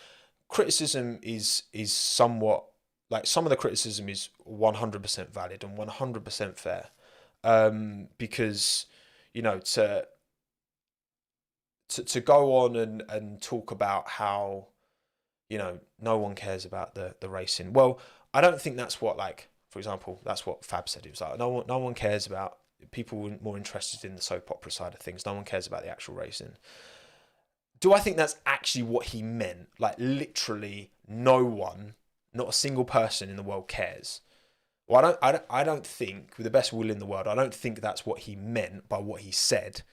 criticism is somewhat, like, some of the criticism is 100% valid and 100% fair. Because, to go on and talk about how, no one cares about the racing. Well, I don't think that's what, like, for example, that's what Fab said. It was like, no one cares about, people were more interested in the soap opera side of things. No one cares about the actual racing. Do I think that's actually what he meant? Like, literally no one, not a single person in the world cares. Well, I don't think, with the best will in the world, I don't think that's what he meant by what he said.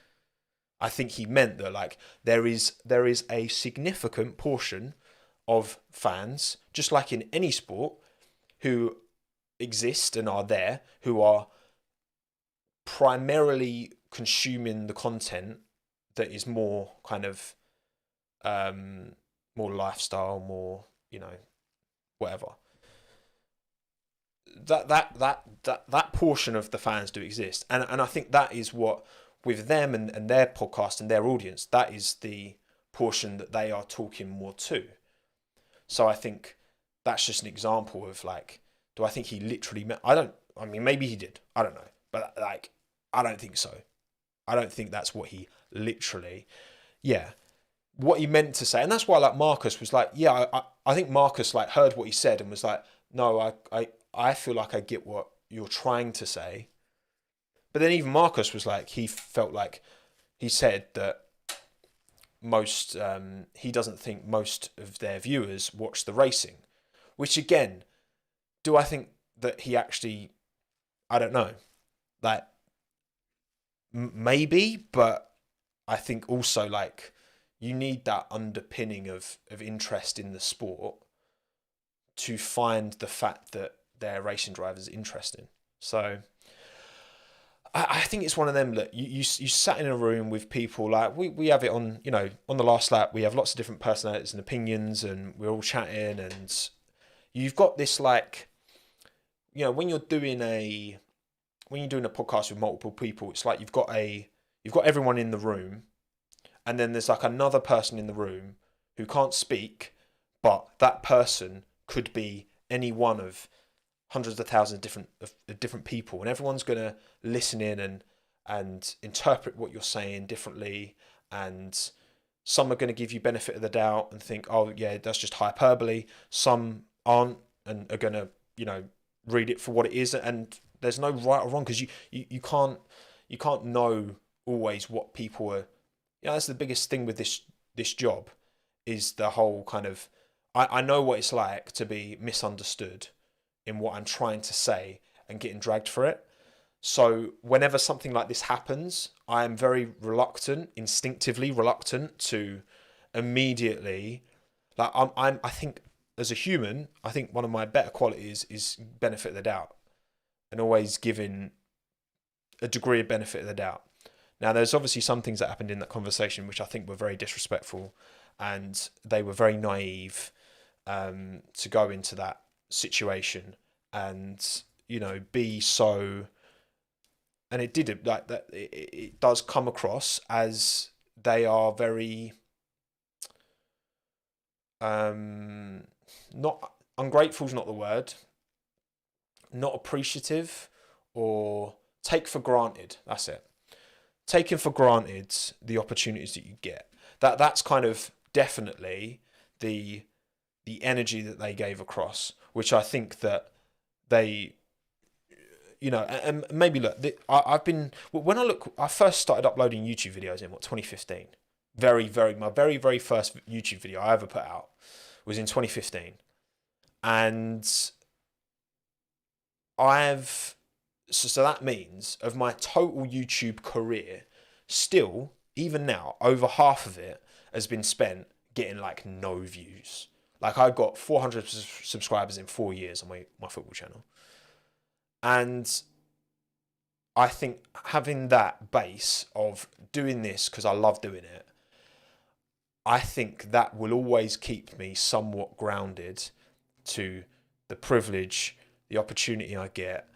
I think he meant that, like, there is a significant portion of fans, just like in any sport, who exist and are there, who are primarily consuming the content that is more kind of more lifestyle, more, whatever. That portion of the fans do exist, and I think that is what, with them and their podcast and their audience, that is the portion that they are talking more to. So I think that's just an example of, like, do I think he literally meant, maybe he did, I don't know, but, like, I don't think so. I don't think that's what he literally, what he meant to say. And that's why, like, Marcus was like, I think Marcus, like, heard what he said and was like, no, I feel like I get what you're trying to say. But then even Marcus was like, he felt like, he said that he doesn't think most of their viewers watch the racing. Which, again, do I think that he actually, I don't know. Like, maybe, but I think also like you need that underpinning of interest in the sport to find the fact that their racing drivers interesting. So I think it's one of them that you sat in a room with people like we have it on, you know, on the last lap, we have lots of different personalities and opinions and we're all chatting, and you've got this like, you know, when you're doing a podcast with multiple people, it's like you've got everyone in the room, and then there's like another person in the room who can't speak, but that person could be any one of hundreds of thousands of different people, and everyone's gonna listen in and interpret what you're saying differently, and some are going to give you benefit of the doubt and think, oh yeah, that's just hyperbole. Some aren't and are going to, you know, read it for what it is, and there's no right or wrong, because you can't know always what people are. You know, that's the biggest thing with this job, is the whole kind of, I know what it's like to be misunderstood in what I'm trying to say and getting dragged for it. So whenever something like this happens, I am very reluctant, instinctively reluctant to immediately, like I think as a human, I think one of my better qualities is benefit of the doubt, and always giving a degree of benefit of the doubt. Now, there's obviously some things that happened in that conversation which I think were very disrespectful, and they were very naive to go into that situation and, you know, be so. And it did, like that. It does come across as they are very, not ungrateful is not the word, not appreciative, or take for granted. That's it. Taking for granted the opportunities that you get. That's kind of definitely the energy that they gave across, which I think that they, you know, and maybe look, I've been, when I first started uploading YouTube videos in 2015. My very, very first YouTube video I ever put out was in 2015. And so that means of my total YouTube career, still, even now, over half of it has been spent getting like no views. Like, I got 400 subscribers in 4 years on my football channel. And I think having that base of doing this because I love doing it, I think that will always keep me somewhat grounded to the privilege, the opportunity I get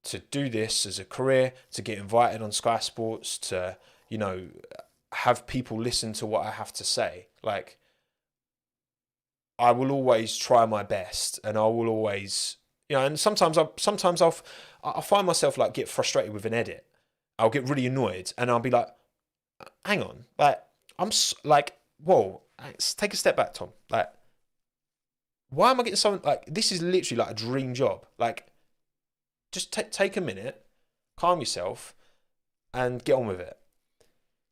to do this as a career, to get invited on Sky Sports, to, you know, have people listen to what I have to say. Like, I will always try my best, and I will always, you know, and sometimes I'll find myself like get frustrated with an edit. I'll get really annoyed, and I'll be like, hang on, like, like, whoa, let's take a step back, Tom. Like, why am I getting something like this? Is literally like a dream job. Like, just take a minute, calm yourself, and get on with it.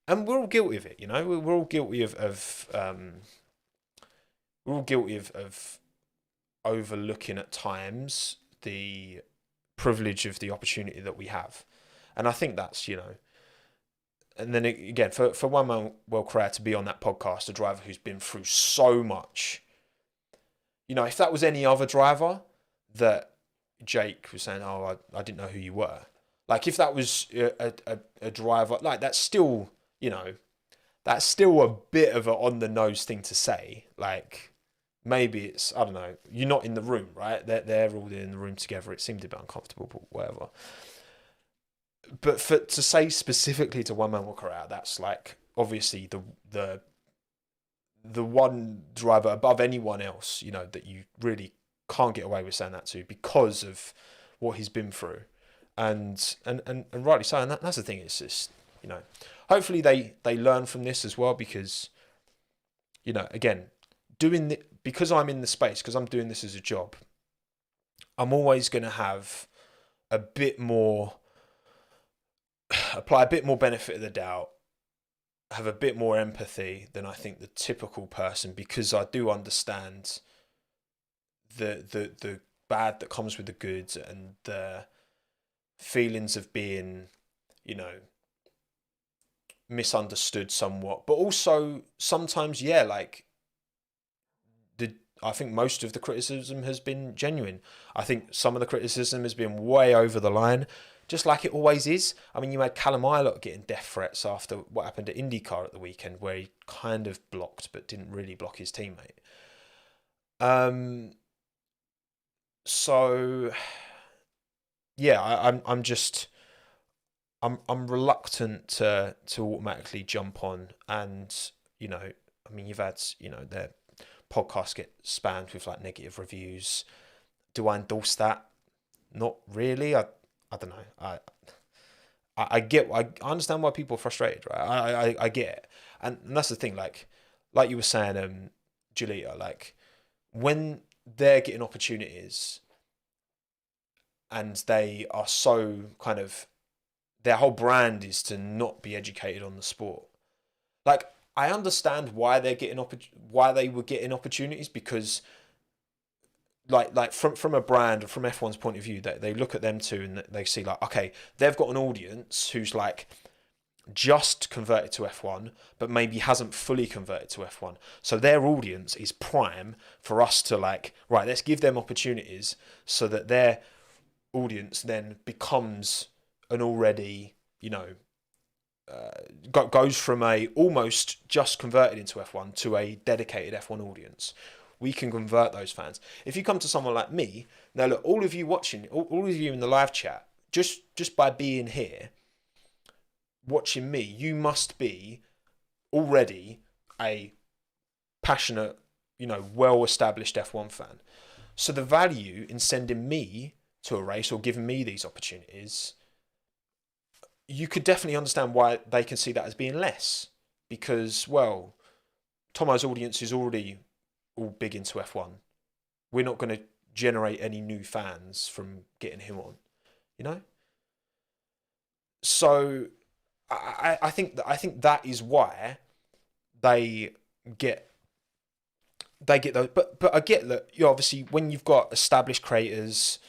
And we're all guilty of it, you know. We're all guilty of we're all guilty of overlooking at times the privilege of the opportunity that we have. And I think that's, you know, and then again, for One Man World Career to be on that podcast, a driver who's been through so much, you know, if that was any other driver that Jake was saying, oh, I didn't know who you were. Like, if that was a driver, like, that's still, you know, that's still a bit of a on the nose thing to say. Like, maybe it's, I don't know, you're not in the room, right? They're all in the room together. It seemed a bit uncomfortable, but whatever. But to say specifically to One Man Walker Out, that's like obviously the one driver above anyone else, you know, that you really can't get away with saying that to, because of what he's been through, and rightly so. And that's the thing. It's just, you know, hopefully they learn from this as well, because, you know, again, because I'm in the space, because I'm doing this as a job, I'm always going to have a bit more, apply a bit more benefit of the doubt, have a bit more empathy than I think the typical person, because I do understand the bad that comes with the good, and the feelings of being, you know, misunderstood somewhat, but also sometimes, yeah, like I think most of the criticism has been genuine. I think some of the criticism has been way over the line, just like it always is. I mean, you had Callum Ilott getting death threats after what happened at IndyCar at the weekend, where he kind of blocked but didn't really block his teammate. So yeah, I'm reluctant to automatically jump on, and you know, I mean, you've had, you know, their podcasts get spammed with like negative reviews. Do I endorse that? Not really. I don't know. I understand why people are frustrated, right? I get it, and that's the thing. Like you were saying, Julia, like when they're getting opportunities and they are so kind of, their whole brand is to not be educated on the sport. Like I understand why why they were getting opportunities, because like from a brand or from F1's point of view, they look at them too and they see like, okay, they've got an audience who's like just converted to F1 but maybe hasn't fully converted to F1, so their audience is prime for us to like, right, let's give them opportunities so that their audience then becomes an already, you know, goes from a almost just converted into F1 to a dedicated F1 audience. We can convert those fans. If you come to someone like me, now look, all of you watching, all of you in the live chat, just by being here, watching me, you must be already a passionate, you know, well-established F1 fan. So the value in sending me to a race or giving me these opportunities, you could definitely understand why they can see that as being less, because, well, Tommo's audience is already all big into F1. We're not going to generate any new fans from getting him on, you know? So I think that is why they get those. But I get that, you know, obviously when you've got established creators,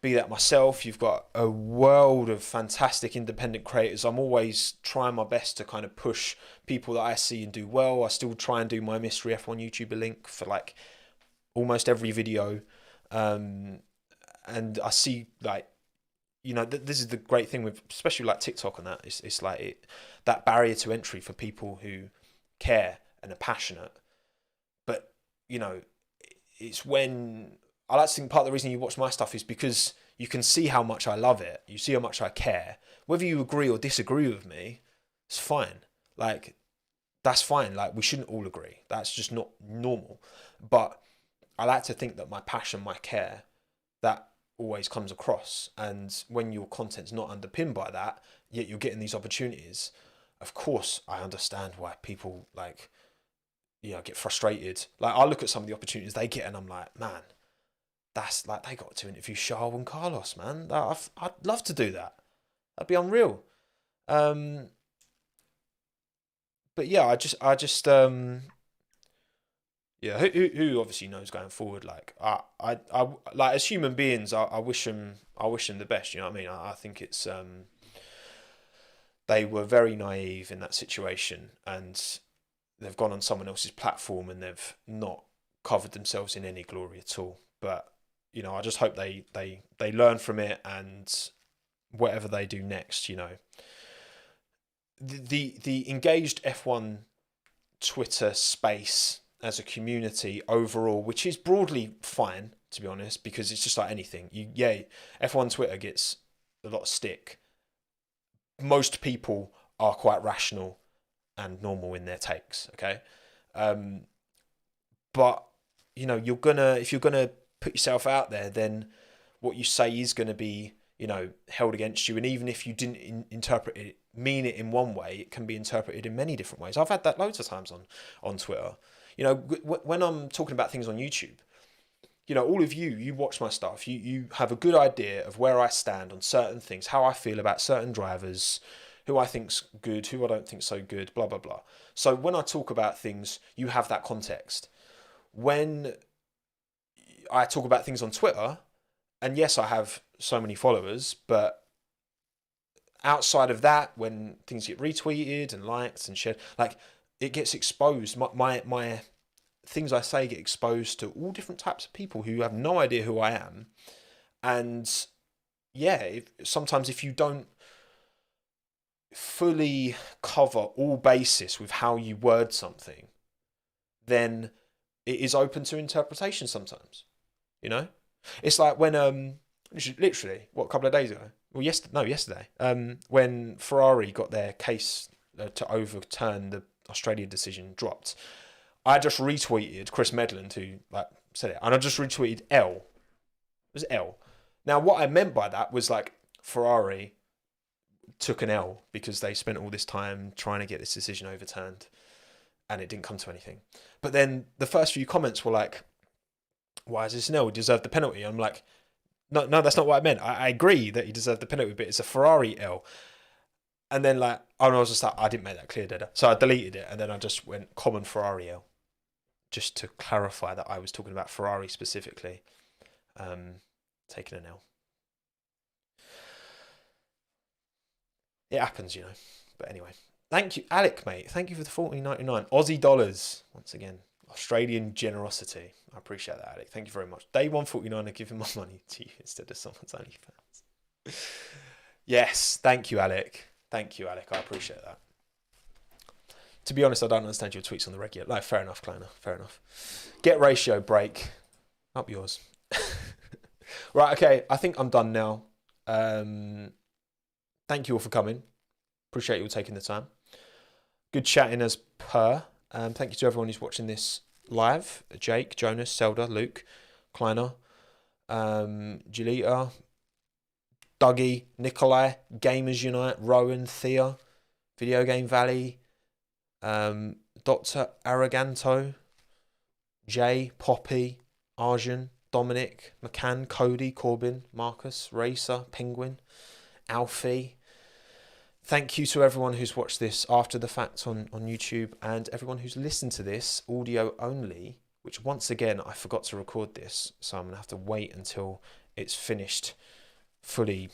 be that myself, you've got a world of fantastic independent creators. I'm always trying my best to kind of push people that I see and do well. I still try and do my mystery F1 YouTuber link for like almost every video. And I see like, you know, this is the great thing with, especially like TikTok and that, it's like that barrier to entry for people who care and are passionate. But, you know, it's when I like to think part of the reason you watch my stuff is because you can see how much I love it. You see how much I care. Whether you agree or disagree with me, it's fine. Like, that's fine. Like, we shouldn't all agree. That's just not normal. But I like to think that my passion, my care, that always comes across. And when your content's not underpinned by that, yet you're getting these opportunities, of course I understand why people like, you know, get frustrated. Like I look at some of the opportunities they get and I'm like, man, that's like, they got to interview Charles and Carlos, man. I'd love to do that. That'd be unreal. But yeah, yeah, who obviously knows going forward. Like I like, as human beings, I wish them the best. You know what I mean? I think it's they were very naive in that situation, and they've gone on someone else's platform and they've not covered themselves in any glory at all. But you know, I just hope they learn from it, and whatever they do next, you know, the engaged F1 Twitter space as a community overall, which is broadly fine, to be honest, because it's just like anything. F1 Twitter gets a lot of stick. Most people are quite rational and normal in their takes, okay? But you know, if you're gonna put yourself out there, then what you say is going to be, you know, held against you. And even if you didn't interpret it, mean it in one way, it can be interpreted in many different ways. I've had that loads of times on Twitter. You know, when I'm talking about things on YouTube, you know, all of you watch my stuff. You have a good idea of where I stand on certain things, how I feel about certain drivers, who I think's good, who I don't think so good, blah, blah, blah. So when I talk about things, you have that context. When I talk about things on Twitter, and yes, I have so many followers, but outside of that, when things get retweeted and liked and shared, like it gets exposed. My things I say get exposed to all different types of people who have no idea who I am. And yeah, sometimes if you don't fully cover all basis with how you word something, then it is open to interpretation sometimes. You know, it's like when literally what, a couple of days ago, well, yesterday, when Ferrari got their case to overturn the Australia decision dropped, I just retweeted Chris Medland, who like said it, and I just retweeted L. It was L. Now, what I meant by that was like Ferrari took an L because they spent all this time trying to get this decision overturned, and it didn't come to anything. But then the first few comments were like, "Why is this an L? He deserved the penalty." I'm like, "No, that's not what I meant. I agree that he deserved the penalty, but it's a Ferrari L." And then like, I was just like, I didn't make that clear, did I? So I deleted it, and then I just went common Ferrari L, just to clarify that I was talking about Ferrari specifically, taking an L. It happens, you know. But anyway, thank you, Alec, mate. Thank you for the $14.99 Aussie dollars once again. Australian generosity. I appreciate that, Alec. Thank you very much. Day 149, I give him my money to you instead of someone's OnlyFans. Yes, thank you, Alec. Thank you, Alec. I appreciate that. To be honest, I don't understand your tweets on the regular. Like, fair enough, Kleiner. Fair enough. Get ratio break. Up yours. Right, okay. I think I'm done now. Thank you all for coming. Appreciate you all taking the time. Good chatting as per. Thank you to everyone who's watching this live. Jake, Jonas, Zelda, Luke, Kleiner, Julita, Dougie, Nikolai, Gamers Unite, Rowan, Thea, Video Game Valley, Dr. Araganto, Jay, Poppy, Arjun, Dominic, McCann, Cody, Corbin, Marcus, Racer, Penguin, Alfie. Thank you to everyone who's watched this after the fact on YouTube, and everyone who's listened to this audio only, which once again, I forgot to record this, so I'm going to have to wait until it's finished fully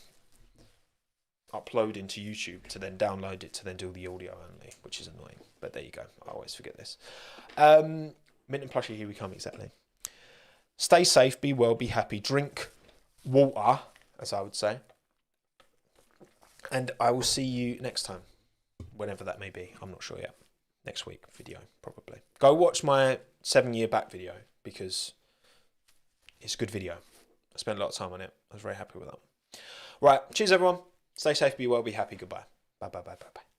uploading to YouTube to then download it to then do the audio only, which is annoying. But there you go. I always forget this. Mint and Plushie, here we come, exactly. Stay safe, be well, be happy, drink water, as I would say. And I will see you next time, whenever that may be. I'm not sure yet. Next week video, probably. Go watch my 7-year back video, because it's a good video. I spent a lot of time on it. I was very happy with that. Right, cheers everyone. Stay safe, be well, be happy. Goodbye. Bye, bye, bye, bye, bye.